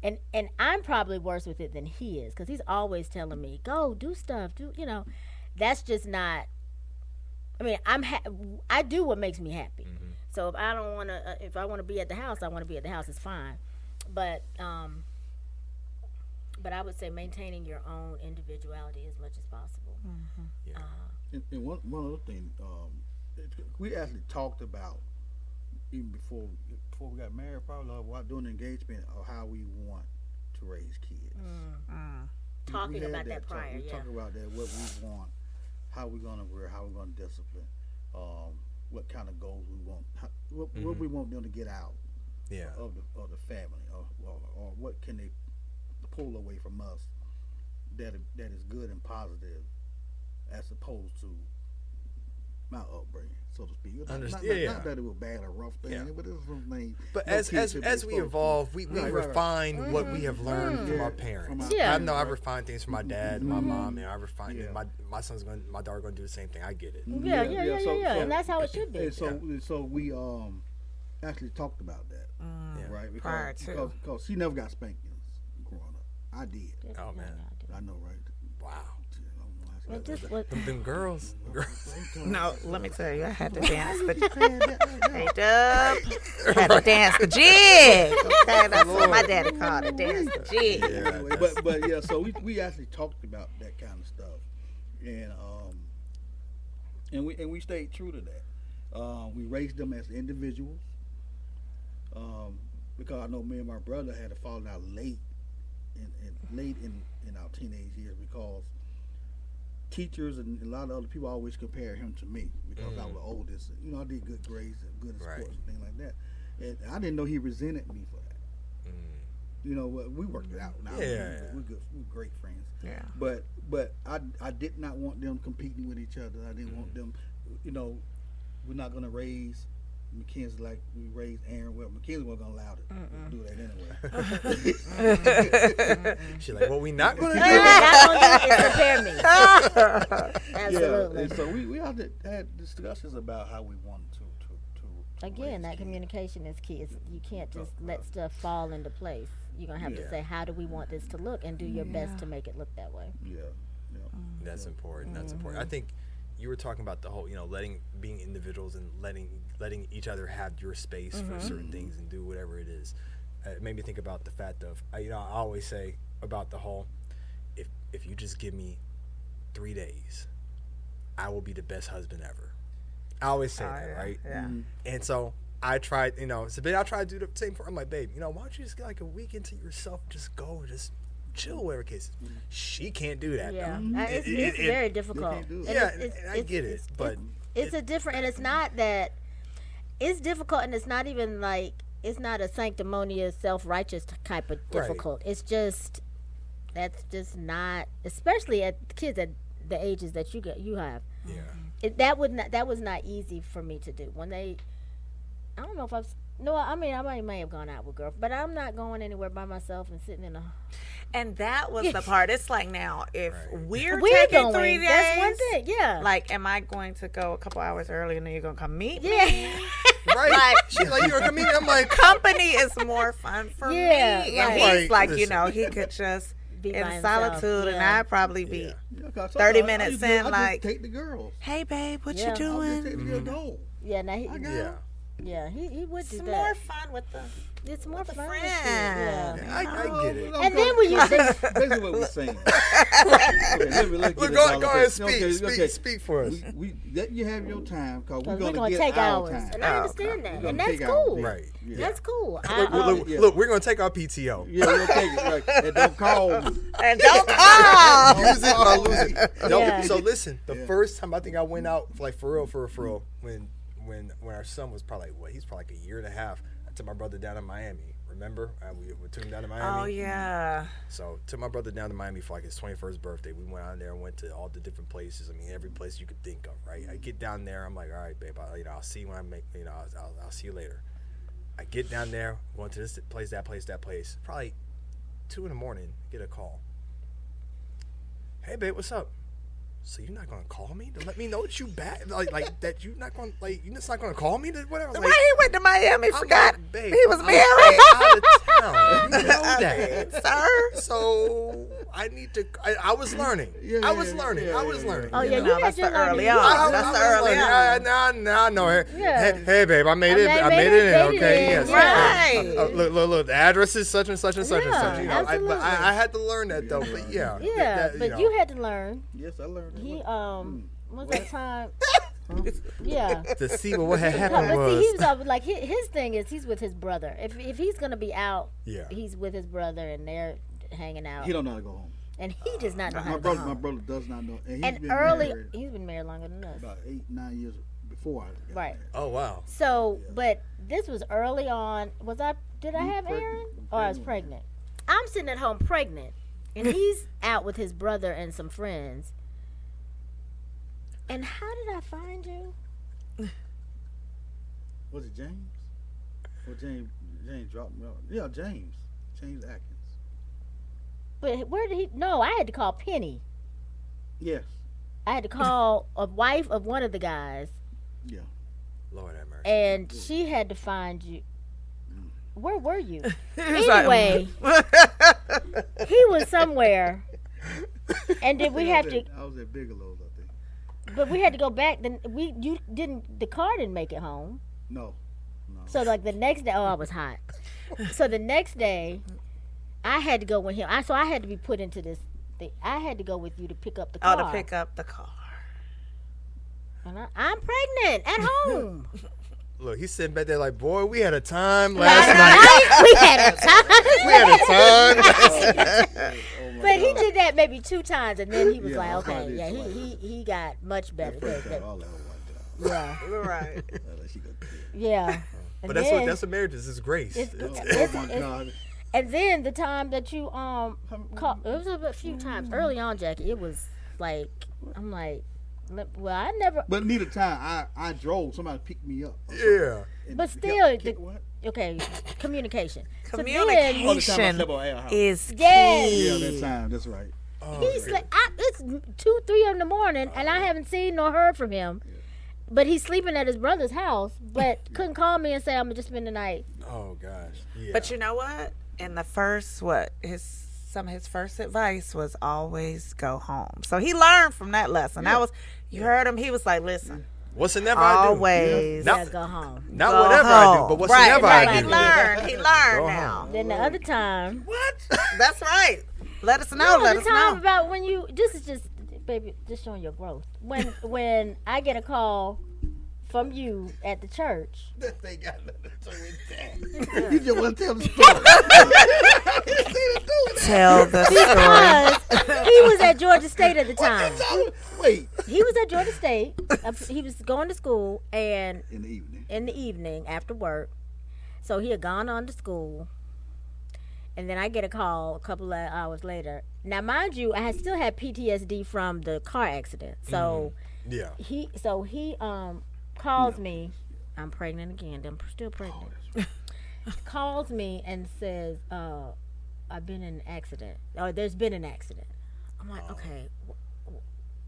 And I'm probably worse with it than he is, because he's always telling me, go do stuff, that's just not. I mean, I do what makes me happy. Mm-hmm. So if I don't want to, if I want to be at the house, I want to be at the house. It's fine, but I would say maintaining your own individuality as much as possible. Mm-hmm. Yeah. And one other thing, we actually talked about even before we got married, probably while doing the engagement, of how we want to raise kids. Talking about that prior, we talk about that, what we want, how we're gonna rear, how we're gonna discipline, what kind of goals we want, what we want them to get out of the family, or what can they pull away from us that is good and positive, as opposed to my upbringing, so to speak. Not that it was bad or rough thing, but it was something. But as we evolve, we refine what we have learned from our parents. I know I've refined things from my dad, and my mom, and I refined my daughter going to do the same thing. I get it. Yeah. And that's how it should be. And so we actually talked about that, right? Because she never got spankings growing up. I did. Oh man, I know, right? Wow. Them girls. No, let me tell you, I had to dance the had to dance the jig. Okay, that's what my daddy called it, dance the jig. Yeah, but yeah, so we actually talked about that kind of stuff, and we stayed true to that. We raised them as individuals, because I know me and my brother had a falling out late in our teenage years, because teachers and a lot of other people always compare him to me, because I was the oldest. I did good grades and good in sports and things like that. And I didn't know he resented me for that. We worked it out. Now we're good. We're great friends. Yeah. But I did not want them competing with each other. I didn't want them. We're not going to raise Mackenzie like we raised Aaron. Well, Mackenzie wasn't going to allow it to do that anyway. She's like, well, we not going to do it. Not going to compare me. Absolutely. Yeah, and so we had discussions about how we wanted to again, that communication is key. You can't just let stuff fall into place. You're going to have to say, how do we want this to look, and do your best to make it look that way. Yeah. That's important. That's important. I think you were talking about the whole, being individuals and letting each other have your space for certain things and do whatever it is. It made me think about the fact of, I always say about the whole, if you just give me 3 days, I will be the best husband ever. I always say that, right? Yeah. And so I tried, I tried to do the same for, I'm like, babe, why don't you just get like a week into yourself, just go and just chill, whatever case. She can't do that. Yeah, it's very difficult. I get it, but it's a different, and it's not that it's difficult, and it's not even like, it's not a sanctimonious, self-righteous type of difficult. Right. It's just, that's just not, especially at kids at the ages that you have. Yeah. That was not easy for me to do. When I don't know if I may have gone out with girls, but I'm not going anywhere by myself and sitting in a. And that was the part. It's like, now, if we're taking going, 3 days, that's one thing. Yeah. Like, am I going to go a couple hours early and then you're going to come meet me? Right. Like, she's like, you're coming. I'm like, company is more fun for me. Right. And he's like, he could just be in solitude, and I'd probably be 30 minutes in, like, take the girls. Hey, babe, what you I'll doing? just take the girls home. Yeah. Now Yeah, he would do It's that. more fun with the It's more fun. friend. Yeah. I get it. And then when you say, Basically what we're saying. Okay, let's Look, get go it all ahead, okay. speak for us. We let you have your time because we're we're going gonna to take get our ours, time. and I understand that, We're and gonna that's take ours, cool. yeah. Right. Yeah. That's cool. Look, we're gonna take our PTO. Yeah, we'll take it. Right. And don't call me. And don't call. Use it or lose it. No, Yeah. So listen, the first time I think I went out, like for real, when our son was probably he's probably like a year and a half. I took my brother down to Miami. Remember, we took him down to Miami. Oh yeah. So took my brother down to Miami for like his 21st birthday. We went out there and went to all the different places. I mean, every place you could think of. Right. I get down there. I'm like, all right, babe. I'll see you when I make. I'll see you later. I get down there, going to this place, that place. Probably 2 a.m. Get a call. Hey, babe, what's up? So you're not gonna call me to let me know that you back, like that you're not gonna you're just not gonna call me to whatever. Why he went to Miami? I'm Forgot like, babe, he was I'm married. out of town. You know that, Sir. So I need to. I was learning. I was learning. Oh yeah, No, you had that's your the early learning. on. That's the early on. Now I know her. Yeah. Hey, babe, I made it. I I made made it in. it Okay, in. yes. Right. Look. The address is such and such and such and Yeah, such. You know, absolutely. I had to learn that though. But yeah. Yeah, but you had to learn. Yes, I learned. He what's that time? Yeah. To see what had No, happened but see, he was. was like his thing is he's with his brother. If he's gonna be out, Yeah. he's with his brother and they're hanging out. He don't know how to go home. And he does not know how My to brother, go my home. brother does not know. And, And been early, married he's been married longer than us. about 8-9 years before I got Right. married. Oh wow. So, but this was early on. Did I have pregnant. Aaron? I'm Or I was pregnant. pregnant. I'm sitting at home pregnant. And he's out with his brother and some friends. And how did I find you? Was it James? Or James dropped me off? Yeah, James Atkins. But where did he? No, I had to call Penny. Yes. I had to call a wife of one of the guys. Yeah. Lord have mercy. And she had to find you. Where were you? was like, Anyway, he was somewhere. And did we have to? I was at Bigelow's, I think. But we had to go back. Then the car didn't make it home. No. So like the next day, I was hot. So the next day, I had to go with him. So I had to be put into this thing. I had to go with you to pick up the car. Oh, to pick up the car. And I'm pregnant at home. Look, he's sitting back there like, boy, we had a time last night. Right? We had a time. We had a time. But he did that maybe 2 times, and then he was Yeah, like, I okay, probably yeah, did he got much better. All that one Yeah, Right. time. She got killed. yeah. And But then, that's what marriage is. It's grace. it's- Oh my God. and then the time that you called, it was a few times early on, Jackie. It was like, I'm like, well, I never. But neither time I drove. Somebody picked me up. or Yeah. something. And But he still, got kicked, what? Okay, communication. So then, All the time I Communication slept on our house. is Yes. key. Yeah, that time. That's right. he's like, it's 2-3 in the morning, and I haven't seen nor heard from him. But he's sleeping at his brother's house, but couldn't call me and say I'm gonna just spend the night. Oh gosh. Yeah. But you know what? In the first, some of his first advice was always go home. So he learned from that lesson. That was, you heard him. He was like, listen, what's never I do? always No. Yeah, go home. Not go whatever I do, home. but what's right, never right. I He do. learned. He learned Go now. home. Then the other time, That's right. Let us know. Let the us time know. about when you. This is just, baby, just showing your growth. When I get a call from you at the church. That thing got nothing to do with that. You just want to tell the story. Tell the story. Because he was at Georgia State at the time. Wait. He was at Georgia State. He was going to school and In the evening. in the evening after work. So he had gone on to school. And then I get a call a couple of hours later. Now, mind you, I had still had PTSD from the car accident. So Yeah. he calls me. I'm pregnant again. I'm still pregnant. Calls me and says, I've been in an accident. Or there's been an accident. I'm like, okay.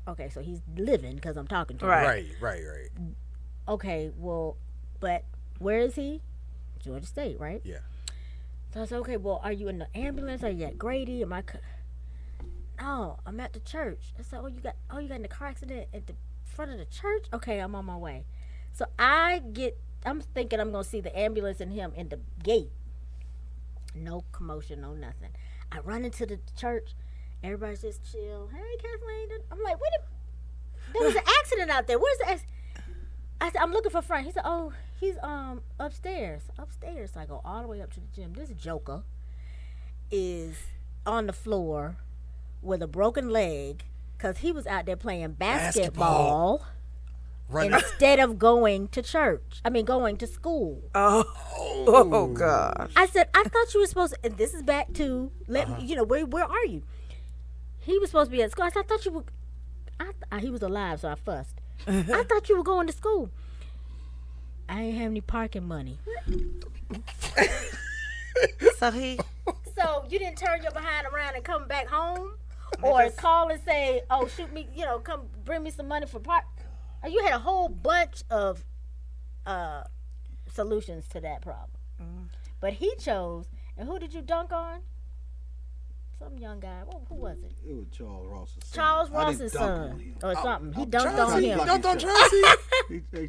Okay, so he's living because I'm talking to him. Right. Right. Okay, well, but where is he? Georgia State, right? Yeah. So I said, okay, well, are you in the ambulance? Are you at Grady? Am I? No, I'm at the church. I said, you got in the car accident at the front of the church? Okay, I'm on my way. So I I'm thinking I'm gonna see the ambulance and him in the gate. No commotion, no nothing. I run into the church. Everybody's just chill. Hey, Kathleen. I'm like, wait a there was an accident out there. Where's the accident? I said, I'm looking for Frank. He said, oh, he's upstairs. Upstairs. So I go all the way up to the gym. This joker is on the floor with a broken leg because he was out there playing basketball. Instead of going to church. Going to school. Oh gosh. I said, I thought you were supposed to, and this is back to, where are you? He was supposed to be at school. I said, I thought you were, he was alive, so I fussed. I thought you were going to school. I ain't have any parking money. So you didn't turn your behind around and come back home? Or call and say, oh, shoot me, come bring me some money for park. You had a whole bunch of solutions to that problem. But he chose, and who did you dunk on? Some young guy. Who was it? It was Charles Ross's son. Charles Ross's son. Or something. He dunked on him. He dunked on Chauncey?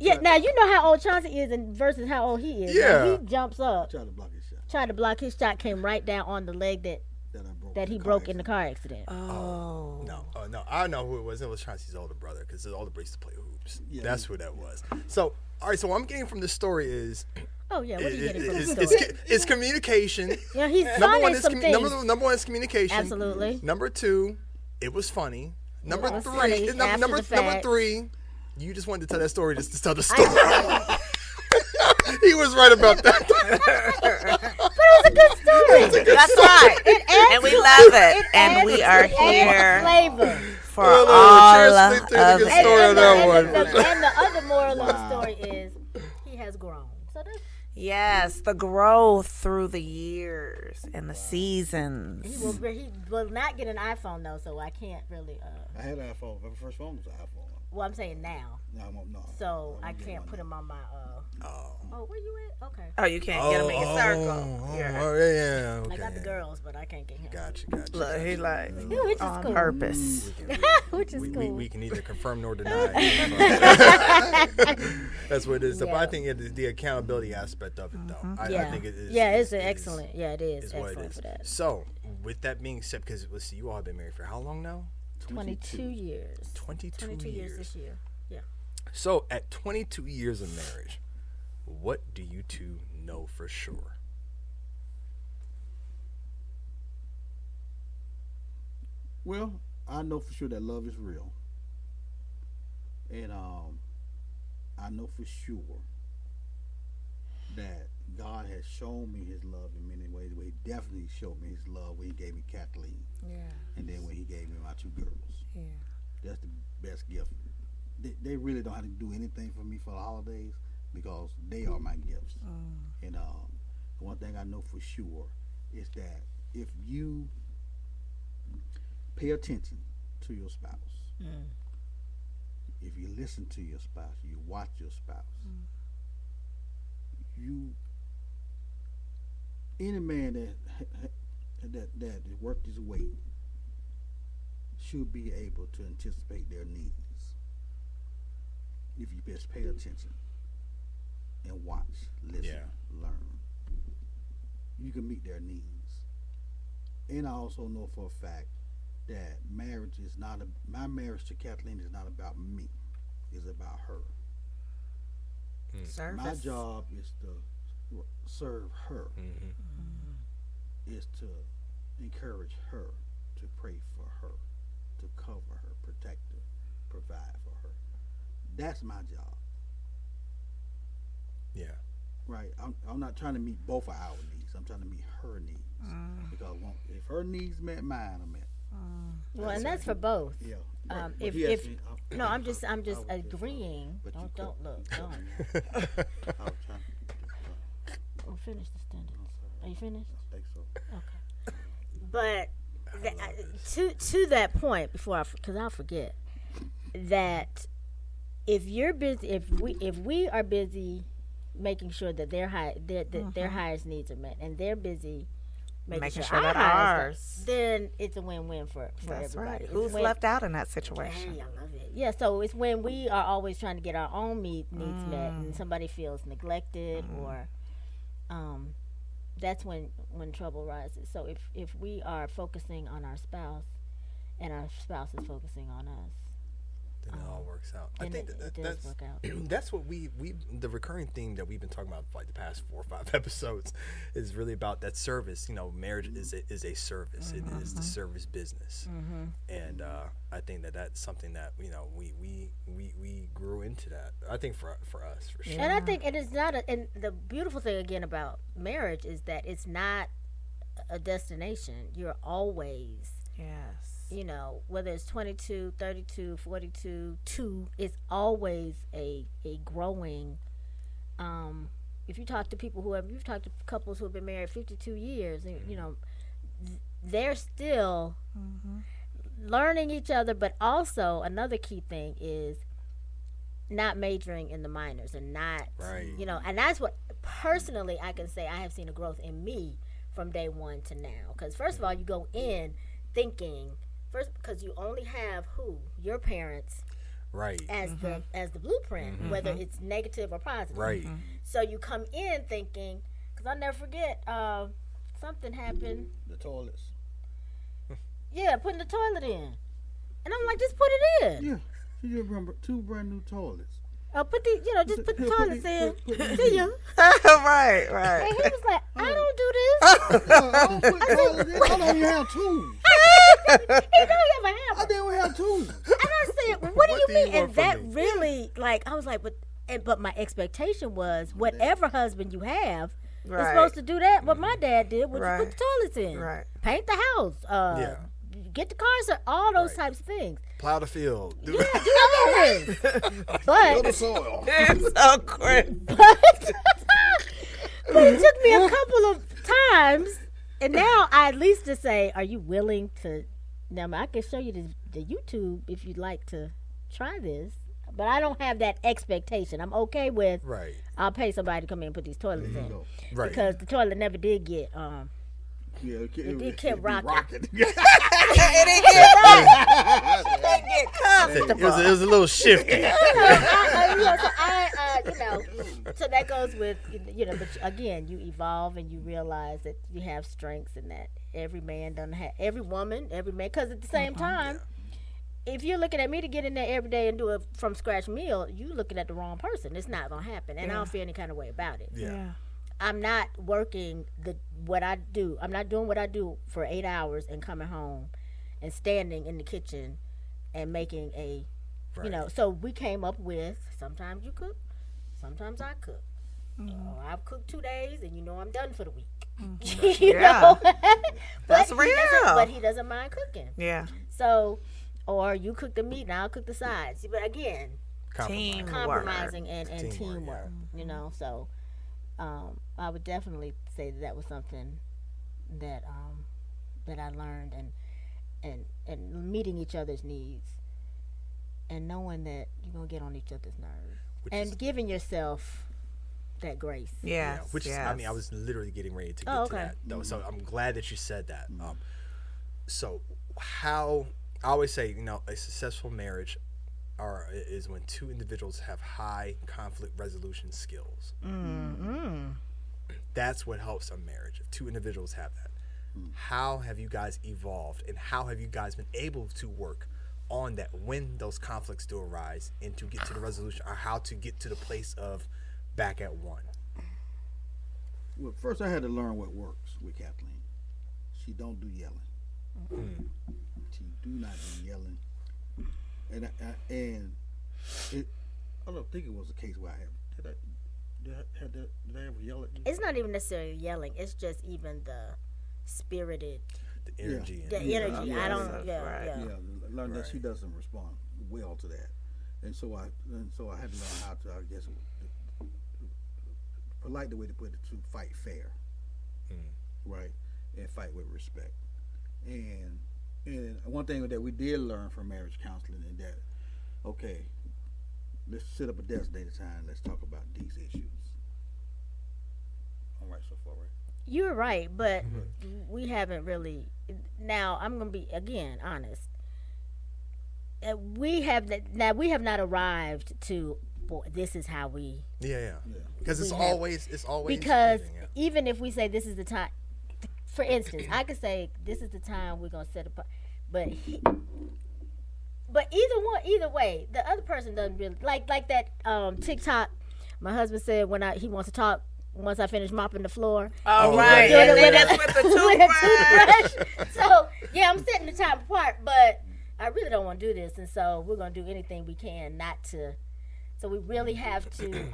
Yeah, now you know how old Chauncey is versus how old he is. Yeah. Now, he jumps up. Tried to block his shot. Tried to block his shot, came right down on the leg that he broke in the car accident. Oh. No. I know who it was. It was Chauncey's older brother because his older brother used to play hoops. Yeah. That's who that was. So, all right, so what I'm getting from this story is... Oh, yeah, what are you getting from this story? It's communication. Yeah, he's Number one funny is some things. number one is communication. Absolutely. Number two, it was funny. Number was three, funny after number the fact. three, you just wanted to tell that story just to tell the story. He was right about that. But it was a good story. That's right. And we love it. And we are here Flavor. for all of it. And the other moral of the story is he has grown. So that's Yes, the growth through the years and the seasons. he will not get an iPhone though, so I can't really. I had an iPhone. My first phone was an iPhone. Well, I'm saying now, No. so I can't put him on my. Oh, where you at? Okay. Oh, you can't get him in your circle. Yeah. Okay. I got the girls, but I can't get him. Gotcha. Look, he like Which is on cool. purpose. Which is cool. We can neither confirm nor deny. That's what it is. But I think it is the accountability aspect of it, though. I think it is. Yeah, it's excellent. Yeah, it is what excellent it is. for that. So, with that being said, because let's see, you all have been married for how long now? 22 years. 22 years this year. Yeah. So, at 22 years of marriage, what do you two know for sure? Well, I know for sure that love is real. And I know for sure that God has shown me his love in many ways. He definitely showed me his love when he gave me Kathleen. Yeah. And then when he gave me my two girls. Yeah. That's the best gift. They really don't have to do anything for me for the holidays because they are my gifts. And the one thing I know for sure is that if you pay attention to your spouse, if you listen to your spouse, you watch your spouse, any man that worked his weight should be able to anticipate their needs if you just pay attention and watch, listen, learn. You can meet their needs. And I also know for a fact that marriage is not my marriage to Kathleen is not about me. It's about her. Service. My job is to serve her. Is to encourage her, to pray for her, to cover her, protect her, provide for her. That's my job. Yeah. Right. I'm not trying to meet both of our needs. I'm trying to meet her needs. Because if her needs met, mine are met. Well, and that's for both. Yeah. I'm just agreeing. Don't look. Don't. We'll finish the sentence. Are you finished? I think so. Okay. But to that point, because I'll forget that if you're busy, if we are busy making sure that their highest needs are met, and they're busy making sure that ours, then it's a win-win for That's everybody. right. It's Who's when- left out in that situation? Dang, I love it. Yeah, so it's when we are always trying to get our own needs met, and somebody feels neglected, or that's when trouble rises. So if we are focusing on our spouse, and our spouse is focusing on us, then it all works out. I then think it does that's work out. that's what we the recurring theme that we've been talking about for like the past 4 or 5 episodes is really about that service. You know, marriage is a service. It is the service business, and I think that's something that we grew into that. I think for us for sure. And I think it is not and the beautiful thing again about marriage is that it's not a destination. You're always, Yes. whether it's 22, 32, 42, 2, it's always a growing. If you talk to people you've talked to couples who have been married 52 years, and, they're still learning each other, but also another key thing is not majoring in the minors and not, Right. And that's what personally I can say I have seen a growth in me from day one to now. Because first of all, you go in thinking because you only have your parents Right. as the blueprint, whether it's negative or positive. Right. So you come in thinking, because I'll never forget, something happened. The toilets. Yeah, putting the toilet in, and I'm like, just put it in. Yeah. She just remember 2 brand new toilets. Put the just put the Here, toilets in. put See ya. right. And he was like, I don't do this. I don't put toilets in. I don't even have tools. He don't have a I hammer. didn't even have tools. And I said, what do you mean? want And from that me? really, I was like, but my expectation was whatever husband you have is Right. supposed to do that. What my dad did was Right. put the toilets in, Right. paint the house, Yeah. get the cars, all those Right. types of things. Plow the field. Yeah, do all this. But The soil. It's so crazy. but it took me a couple of times, and now I at least to say, are you willing to? Now I can show you the YouTube if you'd like to try this, but I don't have that expectation. I'm okay with Right. I'll pay somebody to come in and put these toilets in Right. because the toilet never did get Yeah, it kept rocking. It didn't get right. It didn't get comfortable. It was a little shifty. So that goes with, but again, you evolve and you realize that you have strengths and that every man doesn't have, every woman, every man, because at the same time, if you're looking at me to get in there every day and do a from scratch meal, you looking at the wrong person. It's not going to happen. And I don't feel any kind of way about it. Yeah. I'm not working what I do. I'm not doing what I do for 8 hours and coming home and standing in the kitchen and making Right. so we came up with sometimes you cook, sometimes I cook. I've cooked 2 days and I'm done for the week. Yeah. That's But real. But he doesn't mind cooking. Yeah. So, or you cook the meat and I'll cook the sides. But again, Teamwork. compromising and Teamwork, teamwork, so I would definitely say that was something that that I learned and meeting each other's needs and knowing that you're going to get on each other's nerves and giving yourself that grace. Yes. Which is, I mean, I was literally getting ready to get to okay. that. Though, so I'm glad that you said that. So how I always say, a successful marriage is when 2 individuals have high conflict resolution skills. That's what helps a marriage. If 2 individuals have that, how have you guys evolved, and how have you guys been able to work on that when those conflicts do arise, and to get to the resolution, or how to get to the place of back at one? Well, first I had to learn what works with Kathleen. She don't do yelling. She do not do yelling. And I don't think it was a case where did I ever yell at you? It's not even necessarily yelling. It's just even the spirited, The energy. the energy. yeah, I don't, that's yeah, right. yeah. Yeah, learn that Right. she doesn't respond well to that, and so I had to learn how to, I guess, polite the way to put it, to fight fair, right, and fight with respect. And one thing that we did learn from marriage counseling is that, okay, let's sit up a desk day at a time. Let's talk about these issues. All right, so far, right? You're right, but we haven't really. Now I'm gonna be again honest. We have not arrived to. Boy, this is how we. Yeah. Because it's always because changing, yeah. even if we say this is the time, for instance, I could say this is the time we're gonna set apart, but either way, the other person doesn't really like that TikTok. My husband said he wants to talk once I finish mopping the floor. Oh, right. And then that's with the toothbrush. So yeah, I'm setting the time apart, but I really don't want to do this, and so we're gonna do anything we can not to. So we really have to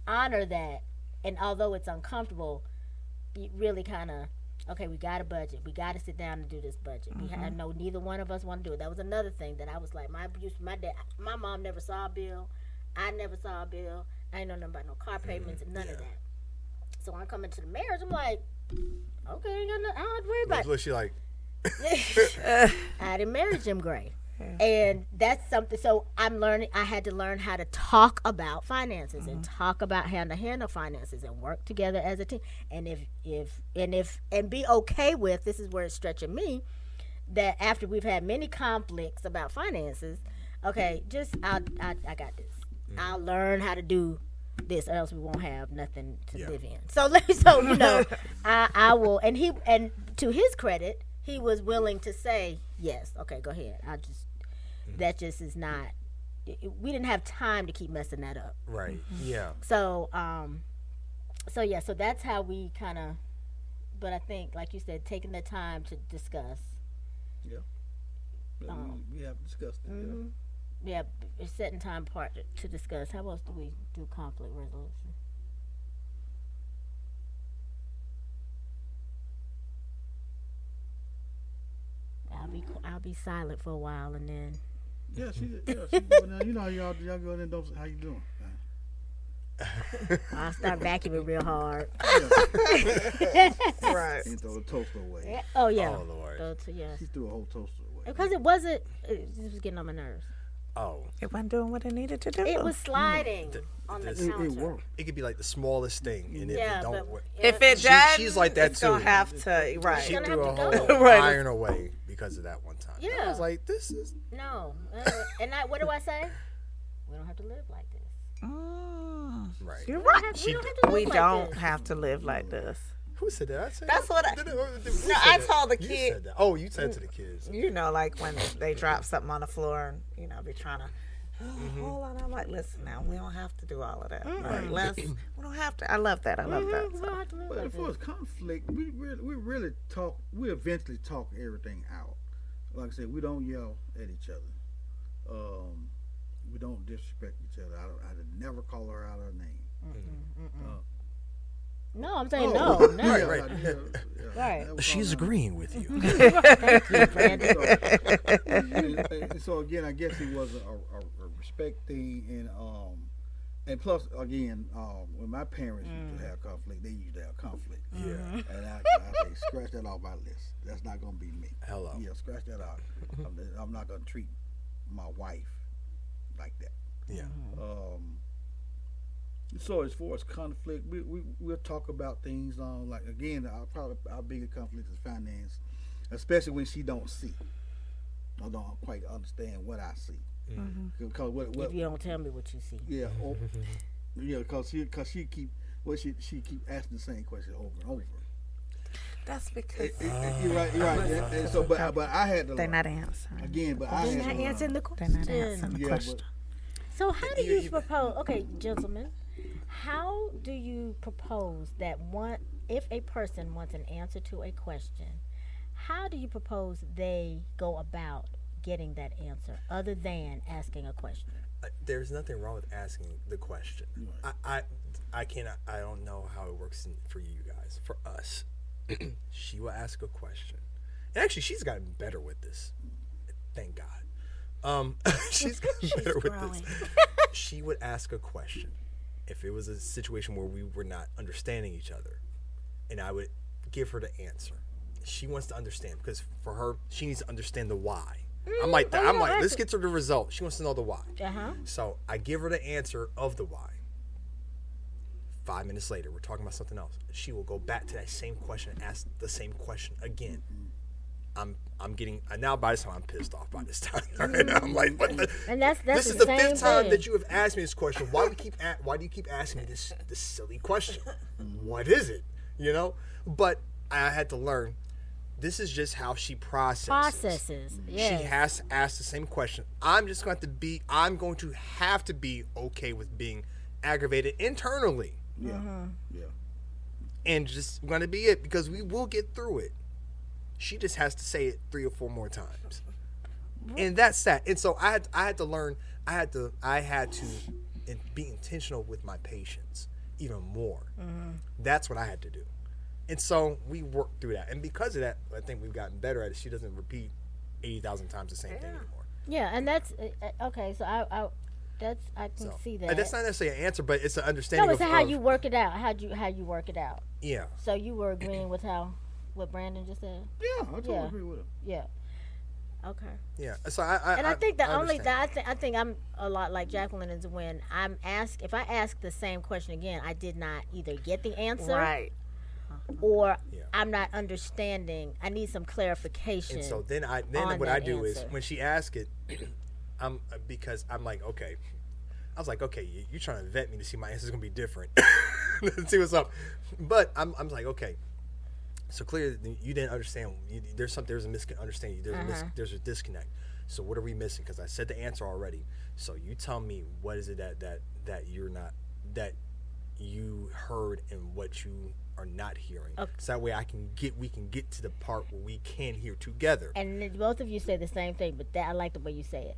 honor that, and although it's uncomfortable, you really kind of we got a budget. We got to sit down and do this budget. I know neither one of us want to do it. That was another thing that I was like, my mom never saw a bill. I never saw a bill. I ain't know nothing about no car payments and none of that. So when I come into the marriage, I'm like, okay, I don't have to worry about it. What she like? I didn't marry Jim Gray. And that's something. So I had to learn how to talk about finances and talk about how to handle finances and work together as a team. And and be okay with, this is where it's stretching me, that after we've had many conflicts about finances, okay, I got this. I'll learn how to do this, or else we won't have nothing to live in. So I will. And to his credit, he was willing to say yes. Okay, go ahead. That just is not. We didn't have time to keep messing that up. Right. Yeah. So so that's how we kind of. But I think, like you said, taking the time to discuss. Yeah. We have discussed it. Mm-hmm. Yeah, setting time apart to discuss. How else do we do conflict resolution? I'll be silent for a while and then. Yeah, she going down. You know how y'all go in and don't. How you doing? I'll start vacuuming real hard. Right. And throw the toaster away. Oh yeah. Oh Lord. Yes. She threw a whole toaster away. Because it was getting on my nerves. Oh. It wasn't doing what it needed to do. It was sliding on the counter. It worked. It could be like the smallest thing, and if it don't work, If it does, she's like that it's too. gonna have to. Right. She gonna threw a have to whole go. Right. iron away because of that one time. Yeah. I was like, this is No. And what do I say? We don't have to live like this. right. You're We right. don't have to live We like don't this. have to live like this. Who said that? I said That's what I. Who No, said I that? told the You kid. said that. Oh, you said to the kids. You know, like when they drop something on the floor and they're trying to. Hold on, I'm like, listen now, we don't have to do all of that. Right? We don't have to. I love that. I love that. We don't have to live But like as far this. as conflict, we really talk. We eventually talk everything out. Like I said, we don't yell at each other. We don't disrespect each other. I never call her out her name. No, I'm saying Oh, no. yeah, Never. yeah, Right. never She's call her agreeing with you. and so again, I guess it was a respect thing, and plus again, when my parents used to have conflict, they used to have conflict. Yeah. And I say, scratch that off my list. That's not gonna be me. Hello. Yeah, scratch that out. I'm not gonna treat my wife like that. Yeah. So as far as conflict, we'll talk about things like again, our biggest conflict is finance, especially when she don't see. I don't quite understand what I see. Because what If you don't tell me what you see. yeah, because she keep asking the same question over and over. That's because You're right. And so, but I had to they're learn. not answering. Again, but I They're had not to answering learn. the They're not question. answering the Yeah, question. So how do you propose? Okay, gentlemen, how do you propose that if a person wants an answer to a question, how do you propose they go about getting that answer other than asking a question? There's nothing wrong with asking the question. Right. I cannot. I don't know how it works for you guys. For us, she will ask a question, and actually, she's gotten better with this. Thank God. She's gotten better with this. She would ask a question if it was a situation where we were not understanding each other, and I would give her the answer. She wants to understand because for her, she needs to understand the why. I'm like, let's get to the result. She wants to know the why. Uh-huh. So I give her the answer of the why. 5 minutes later, we're talking about something else. She will go back to that same question and ask the same question again. I'm getting now. By this time, I'm pissed off. By this time, I'm like, "What the?" And that's This is the the same 5th time thing. that you have asked me this question. Why do you keep asking me this silly question? What is it? You know. But I had to learn. This is just how she processes. Yes. She has to ask the same question. I'm going to have to be okay with being aggravated internally. Yeah. Yeah. And just going to be it, because we will get through it. She just has to say it 3 or 4 more times. And that's that. And so I had to learn, I had to be intentional with my patience even more. That's what I had to do. And so we worked through that. And because of that, I think we've gotten better at it. She doesn't repeat 80,000 times the same thing anymore. Yeah, and that's okay. So I can see that. That's not necessarily an answer, but it's an understanding. No, it's how you work it out. How you work it out. Yeah. So you were agreeing with what Brandon just said. Yeah, I totally agree with him. Yeah. Okay. Yeah. So I think the only understand. I think I'm a lot like Jacqueline is when if I ask the same question again, I did not either get the answer Right. or I'm not understanding. I need some clarification. And so then on what that I do is answer. when she asks it, because I'm like, okay. I was like, okay, you're trying to vet me to see my answer's gonna be different. Let's see what's up. But I'm like, okay. So clearly you didn't understand. There's a misunderstanding. There's a disconnect. So what are we missing? Because I said the answer already. So you tell me, what is it that you're not, that you heard and what you are not hearing. Okay. So that way we can get to the part where we can hear together. And then both of you say the same thing, but I like the way you say it.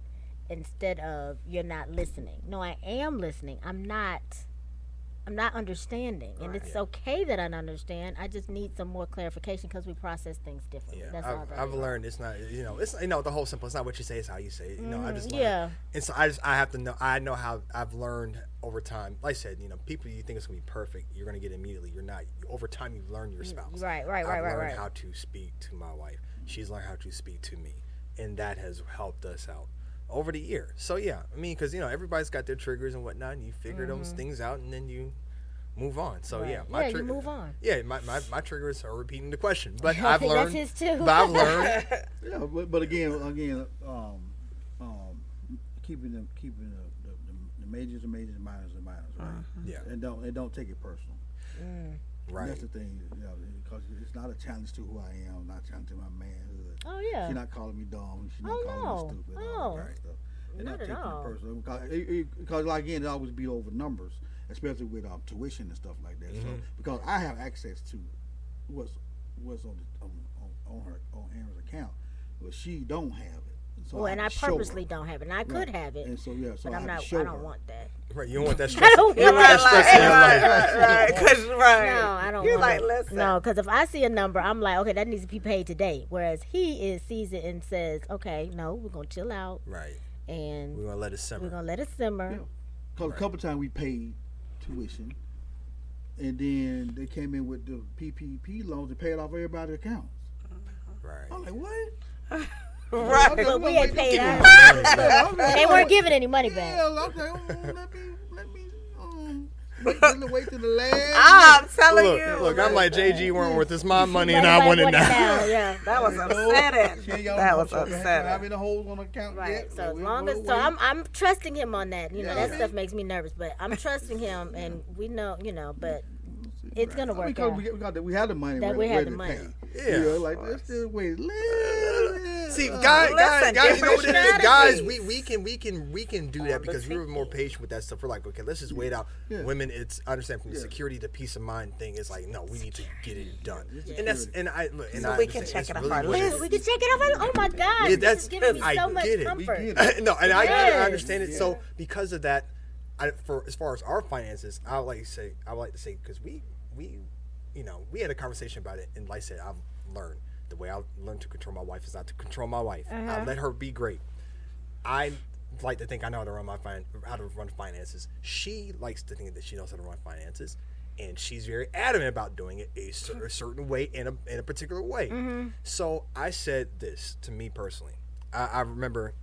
Instead of you're not listening. No, I am listening. I'm not understanding, and it's okay that I don't understand. I just need some more clarification because we process things differently. Yeah, That's all I've learned it's not, it's the whole simple. It's not what you say, it's how you say it. I just learned. Yeah. And so I have to know. I know how I've learned over time. Like I said, people you think it's gonna be perfect, you're gonna get immediately. You're not. Over time, you learn your spouse. Right. I've learned how to speak to my wife. She's learned how to speak to me, and that has helped us out over the year. So yeah, I mean, because everybody's got their triggers and whatnot, and you figure those things out, and then you move on. So Right. yeah, you move on. Yeah, my triggers are repeating the question, but I've learned. That's his too. But I've learned. Yeah, but again, keeping the majors and majors and minors and minors, right? Yeah. And don't take it personal. Right. That's the thing, because it's not a challenge to who I am, not a challenge to my manhood. Oh yeah. She's not calling me dumb. She's not Oh, calling no. me stupid. Oh. All that kind of stuff. And Not at taking all. it personal. Because like, again, it always be over numbers, especially with tuition and stuff like that. So because I have access to what's on Aaron's account, but she don't have it. So Well, and I show her. purposely don't have it. And I could have it, And so but I I'm have to not. show I don't her. want that. Right, you don't want that stress. don't You don't want that want stress in your life. No, I don't. You're want like, it. listen. No, because if I see a number, I'm like, okay, that needs to be paid today. Whereas he sees it and says, okay, no, we're gonna chill out Right. and We're gonna let it simmer. we're gonna let it simmer. Yeah. Because a couple times we paid tuition, and then they came in with the PPP loans and paid off everybody's accounts. Right. I'm like, what? Right. Okay, But we ain't paid Give me out. my money back. They weren't giving any money back. Yeah, okay. Let me wait till the last. I'm telling you. Look, I'm like JG Wentworth. It's my money and Everybody I want it want now. Yeah. That was upsetting. She ain't got That no was I haven't upsetting. the holes on the account Right. yet. So as we- long we'll as wait. I'm trusting him on that. Yeah, That I stuff mean- makes me nervous, but I'm trusting him, and we know, but it's gonna work because out. we had the money. That ready, we had ready the to money. pay. Yeah. Like let's still wait. See, guys, Listen, you know what it is? different Guys, strategies. we can do that because we were more patient with that stuff. We're like, okay, let's just wait out. Yeah. Women, it's understand from the Yeah. security, the peace of mind thing is like, no, we need to get it done. Yeah. And that's and I look, and So I we can understand. check It's it off our really what it list. We can check it off. Oh my God, Yeah, this is giving me I so much get it. comfort. We get it. No, and I get it, I Yes. understand it. So because of that, for as far as our finances, I would like to say because we had a conversation about it, and like I said, I've learned the way I learned to control my wife is not to control my wife. I let her be great. I like to think I know how to run how to run finances. She likes to think that she knows how to run finances, and she's very adamant about doing it a certain way in a particular way. So I said this to me personally. I remember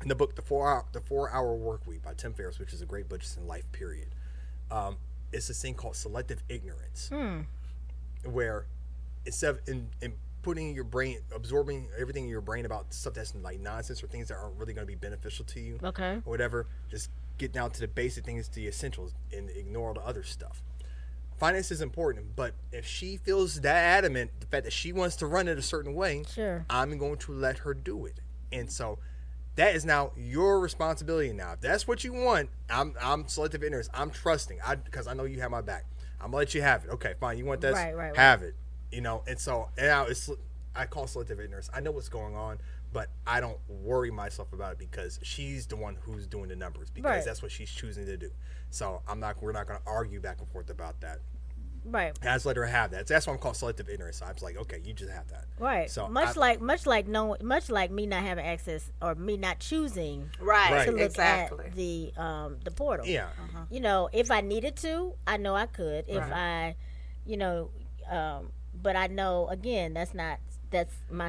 in the book, The 4 Hour Work Week by Tim Ferriss, which is a great book just in life, period. it's this thing called selective ignorance, where instead of in putting in your brain, absorbing everything in your brain about stuff that's like nonsense or things that aren't really going to be beneficial to you, Okay. or whatever, just get down to the basic things, to the essentials, and ignore all the other stuff. Finance is important, but if she feels that adamant, the fact that she wants to run it a certain way, Sure. I'm going to let her do it. And so that is now your responsibility now. If that's what you want, I'm selective ignorance. I'm trusting. Because I know you have my back. I'm gonna let you have it. Okay, fine. You want this? Right. Have it. You know. And so now I call selective ignorance. I know what's going on, but I don't worry myself about it because she's the one who's doing the numbers because Right. that's what she's choosing to do. So we're not gonna argue back and forth about that. Right. I just let her have that. That's why I'm called selective ignorance. So I was like, okay, you just have that. Right. So much like me not having access or me not choosing Right. to look Exactly. at the portal. Yeah. You know, if I needed to, I know I could. If I, you know, but I know again that's my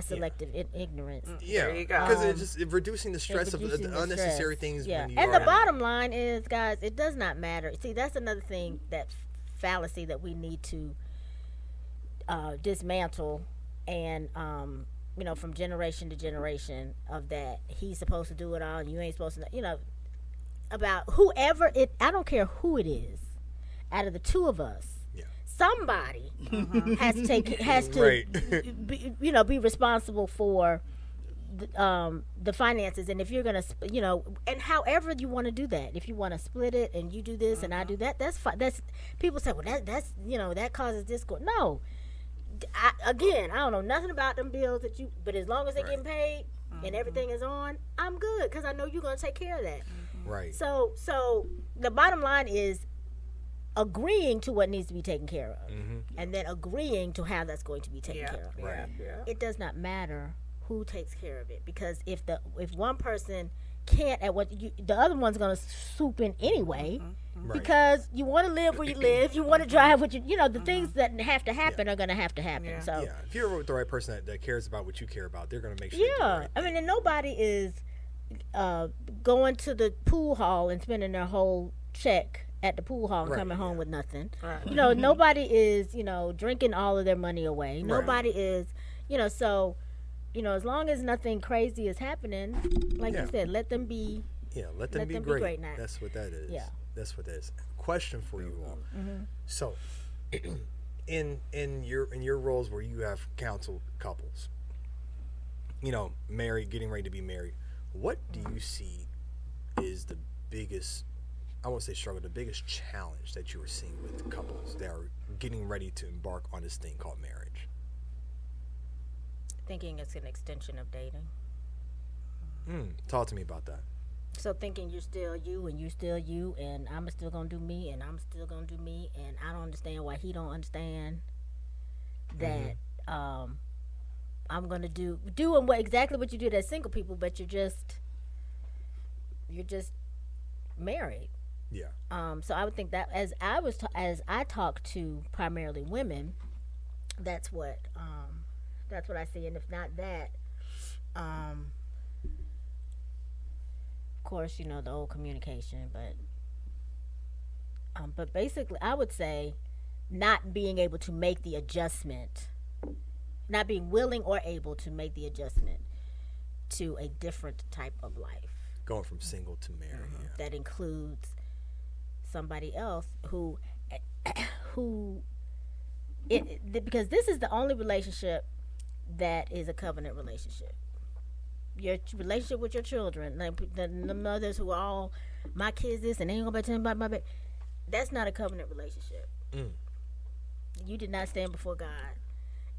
selective ignorance. Yeah, There you go. because it's reducing the stress of Reducing the the unnecessary stress. things. Yeah. When you And are the bottom line is, guys, it does not matter. See, that's another thing, that fallacy that we need to dismantle, and you know, from generation to generation, of that he's supposed to do it all and you ain't supposed to, you know, about whoever it, I don't care who it is, out of the two of us, Yeah. somebody has to Right. be responsible for the finances. And if you're gonna you know, and however you want to do that, if you want to split it and you do this and I do that, that's fine. That's, people say, well, that's you know, that causes discord. No, I don't know nothing about them bills that you, but as long as they're getting paid and everything is on, I'm good, because I know you're gonna take care of that. Right. So the bottom line is agreeing to what needs to be taken care of, and then agreeing to how that's going to be taken care of. Right. Yeah. It does not matter who takes care of it, because if one person can't at what the other one's going to swoop in anyway, Right. because you want to live where you live, you want to drive what you know, the things that have to happen are going to happen. Yeah. So Yeah. If you're with the right person that cares about what you care about, they're going to make sure. You do the yeah, right I mean, and nobody is going to the pool hall and spending their whole check at the pool hall and Right, coming home yeah. with nothing. Right. You know, nobody is, you know, drinking all of their money away. Nobody is, you know, so, you know, as long as nothing crazy is happening, like Yeah. you said, let them be. Yeah, let them be great. That's what that is. Yeah. That's what that is. Question for you all. So, in your roles where you have counseled couples, you know, married, getting ready to be married, what do you see is the biggest, I won't say struggle, the biggest challenge that you are seeing with couples that are getting ready to embark on this thing called marriage? Thinking it's an extension of dating. Talk to me about that. So thinking you're still you and you still you, and I'm still gonna do me and I'm still gonna do me, and I don't understand why he don't understand that I'm gonna doing exactly what you did as single people, but you're just married. Yeah. So I would think that as I talk to primarily women, that's what I see, and if not that, of course, you know, the old communication, but basically I would say not being able to make the adjustment, not being willing or able to make the adjustment to a different type of life. Going from single to married. Yeah. That includes somebody else because this is the only relationship that is a covenant relationship. Your relationship with your children, like the mothers who are all, my kids this and they ain't gonna tell me about my baby. That's not a covenant relationship. You did not stand before God,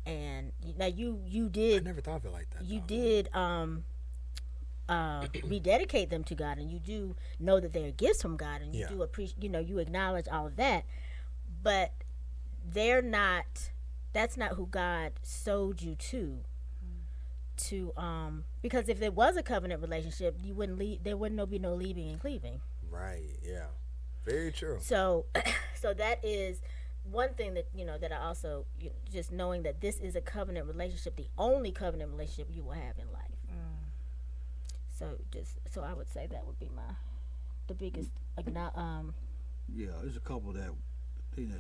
and now you did. I never thought of it like that. You though. did rededicate them to God, and you do know that they are gifts from God, and you do appreciate, you know, you acknowledge all of that, but they're not. That's not who God sold you to because if there was a covenant relationship, you wouldn't leave. There wouldn't be no leaving and cleaving. Right. Yeah. Very true. So that is one thing that, you know, that I also, you know, just knowing that this is a covenant relationship, the only covenant relationship you will have in life. So I would say that would be the biggest. Yeah, there's a couple that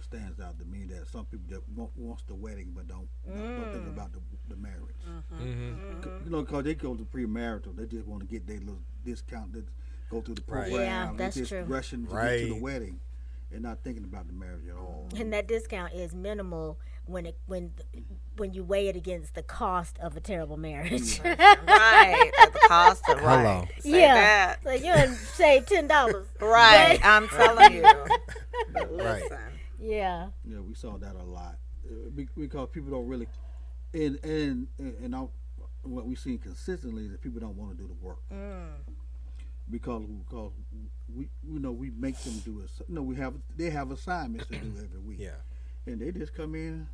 stands out to me that some people just wants the wedding but don't think about the marriage. You know, because they go to premarital, they just want to get their little discount, they go through the program. Yeah, that's they just true. rushing to get to the wedding and not thinking about the marriage at all. And that discount is minimal when you weigh it against the cost of a terrible marriage. Right. At the cost of Hello. Say Yeah. that. So you save $10. Right. I'm telling you. But Right. listen. Yeah. Yeah, we saw that a lot because people don't really, and what we seen consistently is that people don't want to do the work because we make them do it. They have assignments to do every week. Yeah. And they just come in.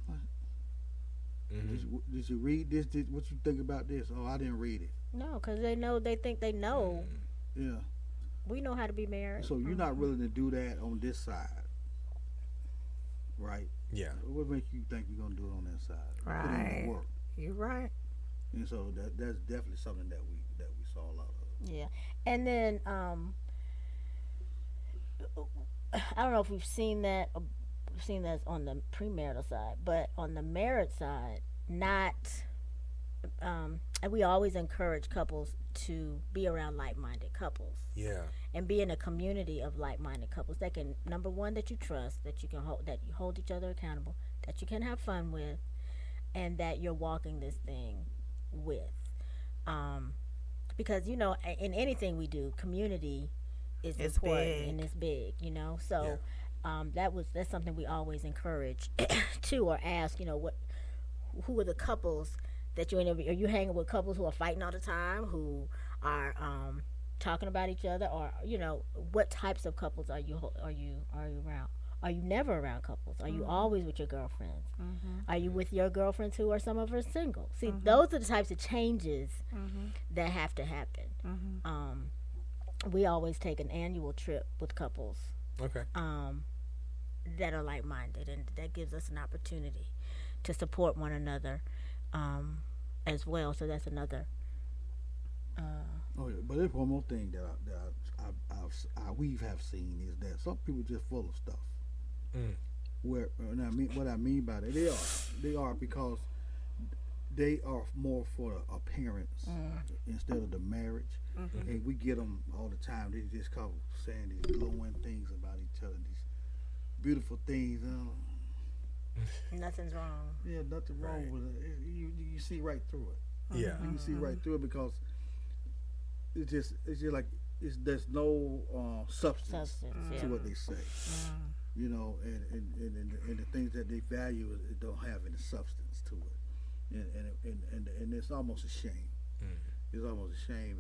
Did you read this? What you think about this? Oh, I didn't read it. No, because they think they know. Yeah. We know how to be married. So you're not willing to do that on this side, right? Yeah. What makes you think you're gonna do it on that side? Put in Right. the work. You're right. And so that's definitely something that we saw a lot of. Yeah. And then I don't know if we've seen that on the premarital side, but on the marriage side, not and we always encourage couples to be around like-minded couples Yeah. and be in a community of like-minded couples that can, number one, that you trust, that you hold each other accountable, that you can have fun with, and that you're walking this thing with. Because in anything we do, community is It's important big. and it's big, so that's something we always encourage to, or ask, who are the couples that you interview? Are you hanging with couples who are fighting all the time, who are talking about each other, or what types of couples are you around? Are you never around couples? Are you always with your girlfriends? Are you with your girlfriends who are some of us single? See, those are the types of changes that have to happen. We always take an annual trip with couples Okay. that are like-minded, and that gives us an opportunity to support one another as well. So that's another. Oh yeah, but there's one more thing that we have seen is that some people just full of stuff. What I mean by that, they are because they are more for the appearance instead of the marriage, and we get them all the time. They just call saying these glowing things about each other, these beautiful things. Nothing's wrong. Yeah, nothing wrong with it. You see right through it. Yeah. You can see right through it because it's just like there's no substance to what they say. And the things that they value, it don't have any substance to it, and it's almost a shame. It's almost a shame,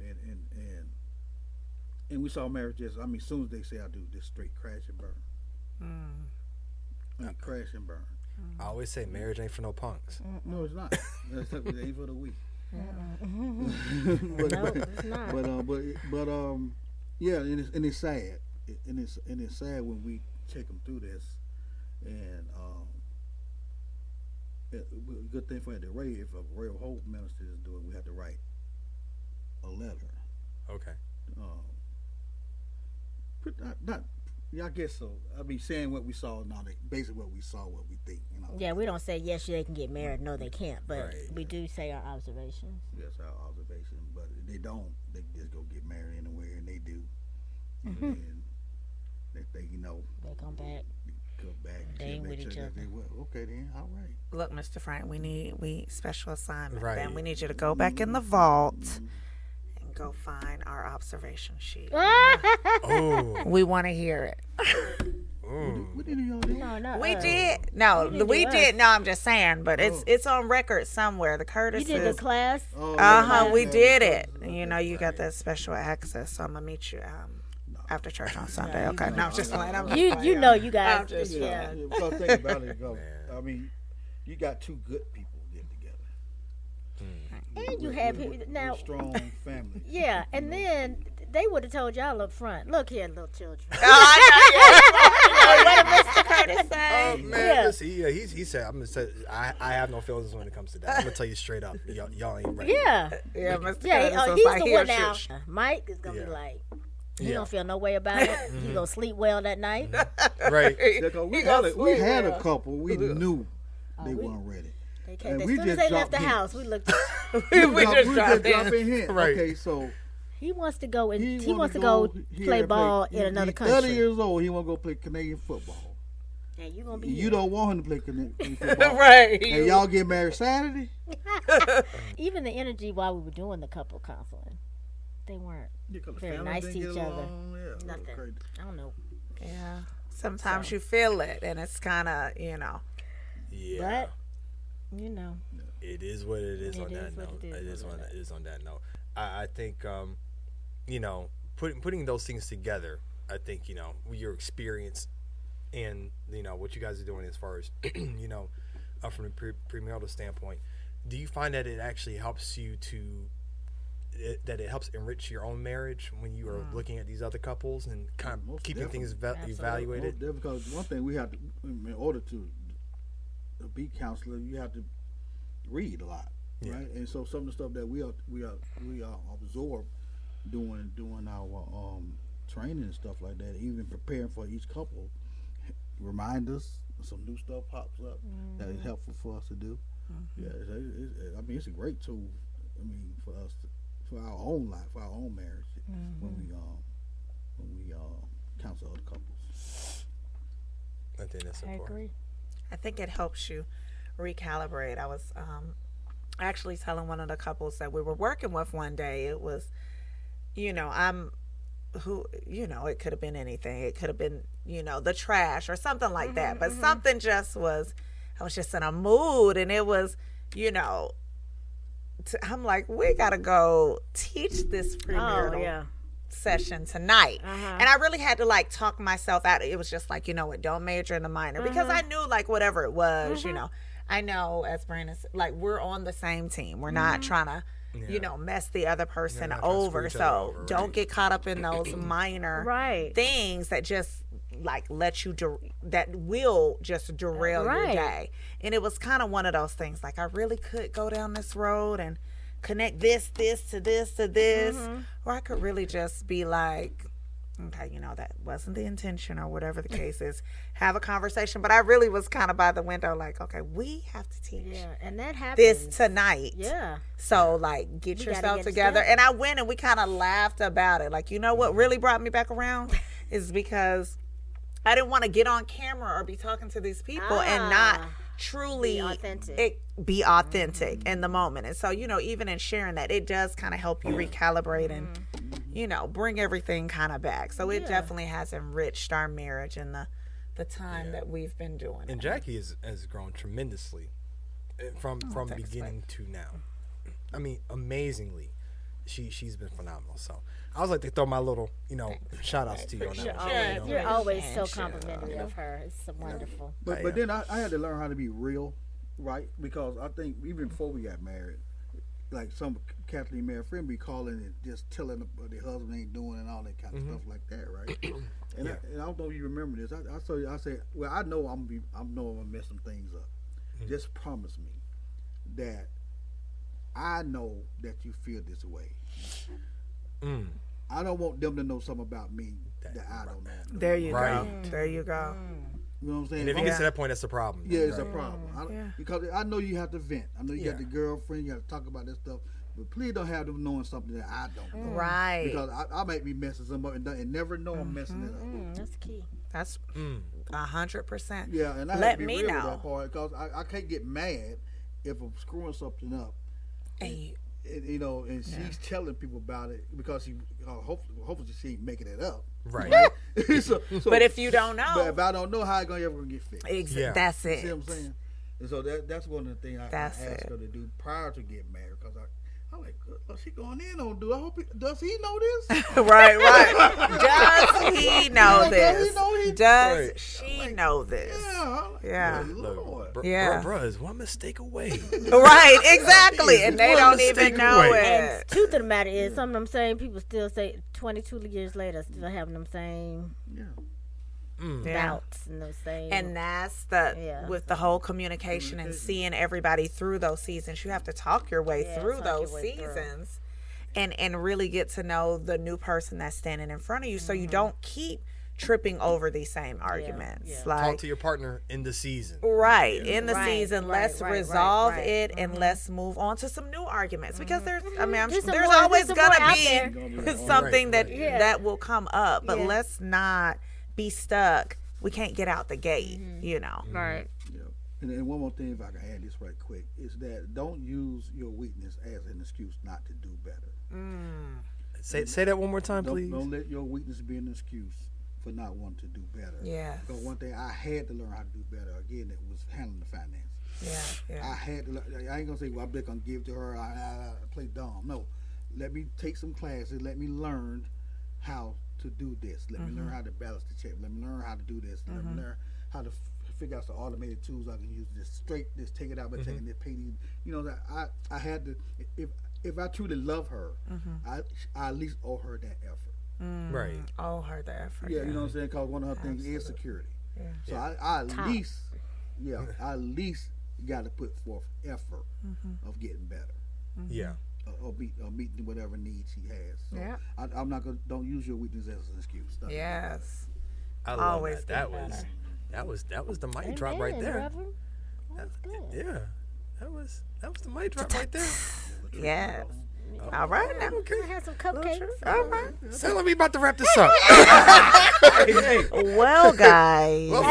and we saw marriages. I mean, as soon as they say I do, just straight crash and burn. Crash and burn. I always say marriage ain't for no punks. No, it's not. It ain't for the weak. No, it's not. But yeah, and it's sad, and it's sad when we take them through this, and good thing for the if a Royal Hope minister is doing, we have to write a letter. Okay. I guess so. I mean, saying what we saw, basically what we saw, what we think. Yeah, we don't say yes, they can get married. No, they can't. But we do say our observations. That's our observation. But they don't. They just go get married anywhere, and they do. And they They come back. They ain't with each other. Okay, then, all right. Look, Mr. Frank, we special assignment. Right. Then we need you to go back in the vault and go find our observation sheet. Oh. We want to hear it. What did y'all do? No, no. We did. No, didn't we do did. us. No, I'm just saying, but it's on record somewhere. The You Curtis did the class. we did it. You got that special access, so I'm gonna meet you after church on Sunday. Okay, no, I'm just playing. You know you guys. I'm just yeah. Because think about it, I mean, you got two good people getting together. And you have people now. We're strong family. Yeah, and then they would have told y'all up front. Look here, little children. What did Mr. Curtis say? Man, Yeah. listen, he said, I'm gonna say, I have no feelings when it comes to that. I'm gonna tell you straight up, y'all ain't ready. Yeah. Yeah, Mr. Yeah, Curtis was he's like, the here, one now. shush. Mike is gonna Yeah. be like, He Yeah. don't feel no way about it. He gonna sleep well that night. Right. Yeah, 'cause we had a couple. We knew they weren't ready. They And came, as we soon as just they left the dropped house, we looked. we just dropped in. dropping hint. Right. Okay, so He wants to go and he wanna wants to go here play and ball in He- another he's country. 30 years old. He want to go play Canadian football. And you gonna be You don't want him to play Canadian football. Right. And y'all get married Saturday? Even the energy while we were doing the couple counseling, they weren't very nice to each other. Nothing. I don't know. Yeah. Sometimes you feel it, and it's kind of, Yeah. But you know, It is what it is It on is that what note. it is It is on what that. it is on that note. I think, putting those things together, I think, your experience and, what you guys are doing as far as, from a premarital standpoint, do you find that it actually helps you that it helps enrich your own marriage when you are looking at these other couples and kind of Most keeping things Absolutely. evaluated? Because one thing we have to, in order to be counselor, you have to read a lot, Yeah. right? And so some of the stuff that we absorb doing our training and stuff like that, even preparing for each couple, remind us some new stuff pops up that is helpful for us to do. Yeah, it's a great tool. I mean, for us, for our own life, for our own marriage, when we counsel other couples. I think that's I important. agree. I think it helps you recalibrate. I was actually telling one of the couples that we were working with one day. It was, it could have been anything. It could have been, the trash or something like that. But something just was, I was just in a mood, and it was, I'm like, we got to go teach this premarital session tonight. And I really had to talk myself out. It was just like, don't major in the minor, because I knew whatever it was, I know, as Brandon said, we're on the same team. We're not trying to mess the other person not trying to screw over. each So other over, don't right. get caught up in those minor Right. things that just let you that will just derail your Right. day. And it was kind of one of those things, I really could go down this road and connect this to this, or I could really just be like, okay, that wasn't the intention, or whatever the case is, have a conversation. But I really was kind of by the window okay, we have to teach Yeah, and that happens. this tonight. Yeah. So get We gotta yourself get together. together. And I went and we kind of laughed about it. What really brought me back around is because I didn't want to get on camera or be talking to these people and not truly Be authentic. in the moment. And so, even in sharing that, it does kind of help you recalibrate and, bring everything kind of back. So it definitely has enriched our marriage and the time that we've been doing. And Jackie has grown tremendously from thanks, beginning to now. I mean, amazingly, she's been phenomenal. So I was like to throw my little, shout outs to you on that one. You're always so Sure. complimentary of her. It's so wonderful. But then I had to learn how to be real, right? Because I think even before we got married, some Kathleen married friend be calling and just telling what their husband ain't doing and all that kind of stuff like that, right? And, Yeah. I don't know if you remember this. I said, well, I know I'm gonna mess some things up. Just promise me that I know that you feel this way. I don't want them to know something about me that I don't know. There you Right. go. There you go. You know what I'm saying? And if it gets to that point, that's the problem. Yeah, it's Right. a problem. Yeah. Because I know you have to vent. I know you got Yeah. the girlfriend. You got to talk about this stuff. But please don't have them knowing something that I don't know. Right. Because I might be messing something up and never know I'm messing it up. That's key. That's 100%. Yeah, and I Let have to be me real know. with that part because I can't get mad if I'm screwing something up. And And she's telling people about it because she hopefully she ain't making it up. Right. so, but if you don't know, but if I don't know, how it ever gonna get fixed? Yeah. that's You see what it. I'm saying? And so that's one of the things I That's asked it. her to do prior to getting married because I'm like, oh, she going in on do. I hope does he know this? Right. Does he know Does he this? know he- Does Right. she know this? Yeah. Lord. Yeah. Bruh is one mistake away. Right, exactly. And they One don't mistake even know away. And it. truth of the matter is, some of them same people still say 22 years later, still having them same Yeah. Yeah. doubts and those same. And that's Yeah. with the whole communication and seeing everybody through those seasons. You have to talk your way through talk those your way through. seasons. and really get to know the new person that's standing in front of you, so you don't keep tripping over these same arguments. yeah. Like, Talk to your partner in the season. right, in the Right, season, right, let's right, resolve right. it and let's move on to some new arguments, because there's There's some there's more- always there's some more gonna out be there. something Right, that right. Yeah. that will come up, but Yeah. let's not be stuck. We can't get out the gate, you know. Right. Yeah. And one more thing, if I can add this right quick, is that don't use your weakness as an excuse not to do better. Say that one more time, Don't, please. don't let your weakness be an excuse for not wanting to do better. Yes. Because one thing I had to learn how to do better, again, it was handling the finance. Yeah. I had to. I ain't gonna say, well, I'm just gonna give to her. I play dumb. No, let me take some classes. Let me learn how to do this. Let me learn how to balance the check. Let me learn how to do this. Let me learn how to figure out some automated tools I can use. Just take it out by taking this painting. You know that I had to. If I truly love her, I at least owe her that effort. Right. Oh, heard the effort. Yeah, you know what I'm saying? Because one of her things is security. Yeah. So I at least, I at least got to put forth effort of getting better, Yeah. or meeting whatever needs she has. So Yeah. I'm not gonna. Don't use your weakness as an excuse. Don't do that. Yes. I love Always that. get That was the mic drop right Amen, there. Reverend. That's good. Yeah. That was the mic drop right there. Yes. All right now. Can I have some cupcakes? All right. So let me about to wrap this up. Hey. Well, guys. Well,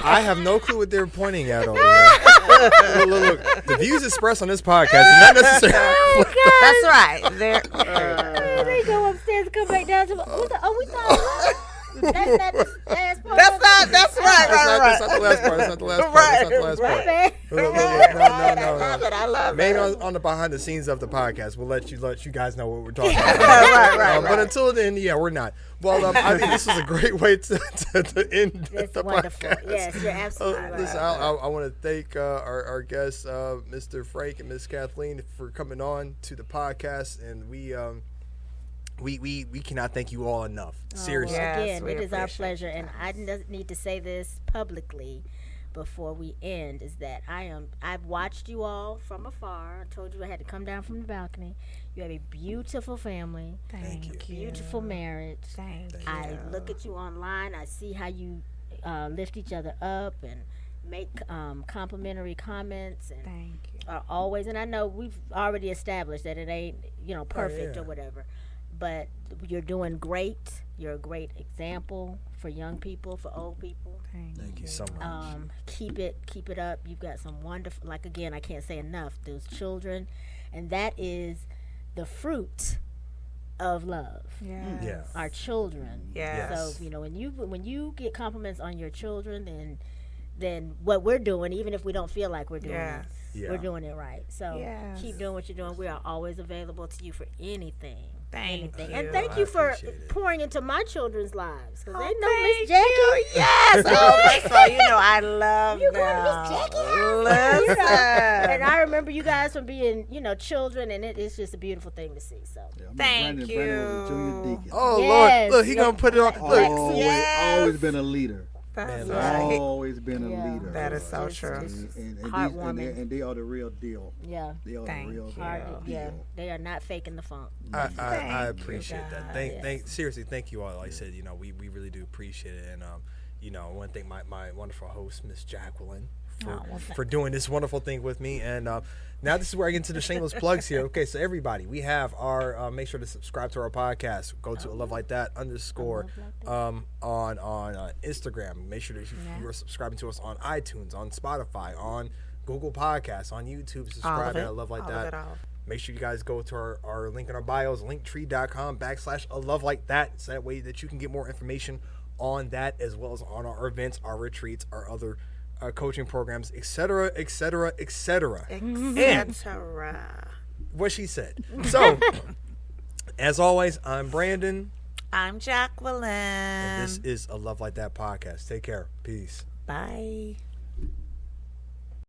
I have no clue what they're pointing at over here. Look. The views expressed on this podcast is not necessarily. That's right. There. They go upstairs and come back down to. We thought. That's not the last part. That's not. That's right. That's not the last part. That's not the last part. That's not the last My part. bad. Look. No. I love it. Maybe on the behind the scenes of the podcast, we'll let you guys know what we're talking about. right. But until then, yeah, we're not. Well, I think this is a great way to end That's the wonderful. podcast. Yes, you're absolutely right. Listen, I want to thank our guests, Mr. Frank and Miss Kathleen, for coming on to the podcast, and we cannot thank you all enough. Seriously. Yes, Again, we it is our appreciate pleasure, and I need to say this publicly before we end, is that I've watched you all from afar. I told you I had to come down from the balcony. You have a beautiful family, Thank you. beautiful marriage. Thank you. I look at you online. I see how you lift each other up and make complimentary comments, and Thank you. are always. And I know we've already established that it ain't perfect yeah. or whatever, but you're doing great. You're a great example for young people, for old people. Thank you so much. Keep it up. You've got some wonderful. Like again, I can't say enough. Those children, and that is the fruit of love. Yes. Yeah. Our children. Yes. So when you get compliments on your children, then what we're doing, even if we don't feel like we're doing Yes. it, Yeah. we're doing it right. So Yes. keep doing what you're doing. We are always available to you for anything. Thank anything. you. And thank I you for appreciate it. pouring into my children's lives, because they know Thank Miss Jackie. you. Yes. Oh, first of all, I love You them. going to Miss Jackie? Listen. And I remember you guys from being, children, and it's just a beautiful thing to see. So Yeah, I mean, Thank Brandon was a junior you. deacon. Oh Yes. Lord, look, he gonna put it on. Look, Always been a leader. That's Man, right. Always been a Yeah. leader. That is so It's true. just And heartwarming. they are the real deal. yeah, They are Thank the real you. yeah, deal. they are not faking the funk. I Thank you, appreciate that. Seriously, thank you all. Like I said, we really do appreciate it, and I want to thank my wonderful host, Miss Jacqueline, for doing this wonderful thing with me. And now this is where I get into the shameless plugs here. Okay, so everybody, we have our make sure to subscribe to our podcast. Go to _, on Instagram. Make sure that you are subscribing to us on iTunes, on Spotify, on Google Podcasts, on YouTube. Subscribe to Love Like That. Make sure you guys go to our link in our bios, linktree.com/a-love-like-that. So that way that you can get more information on that, as well as on our events, our retreats, our other coaching programs, etc., etc., etc. Etc. What she said. So, as always, I'm Brandon. I'm Jacqueline. And this is a Love Like That podcast. Take care. Peace. Bye.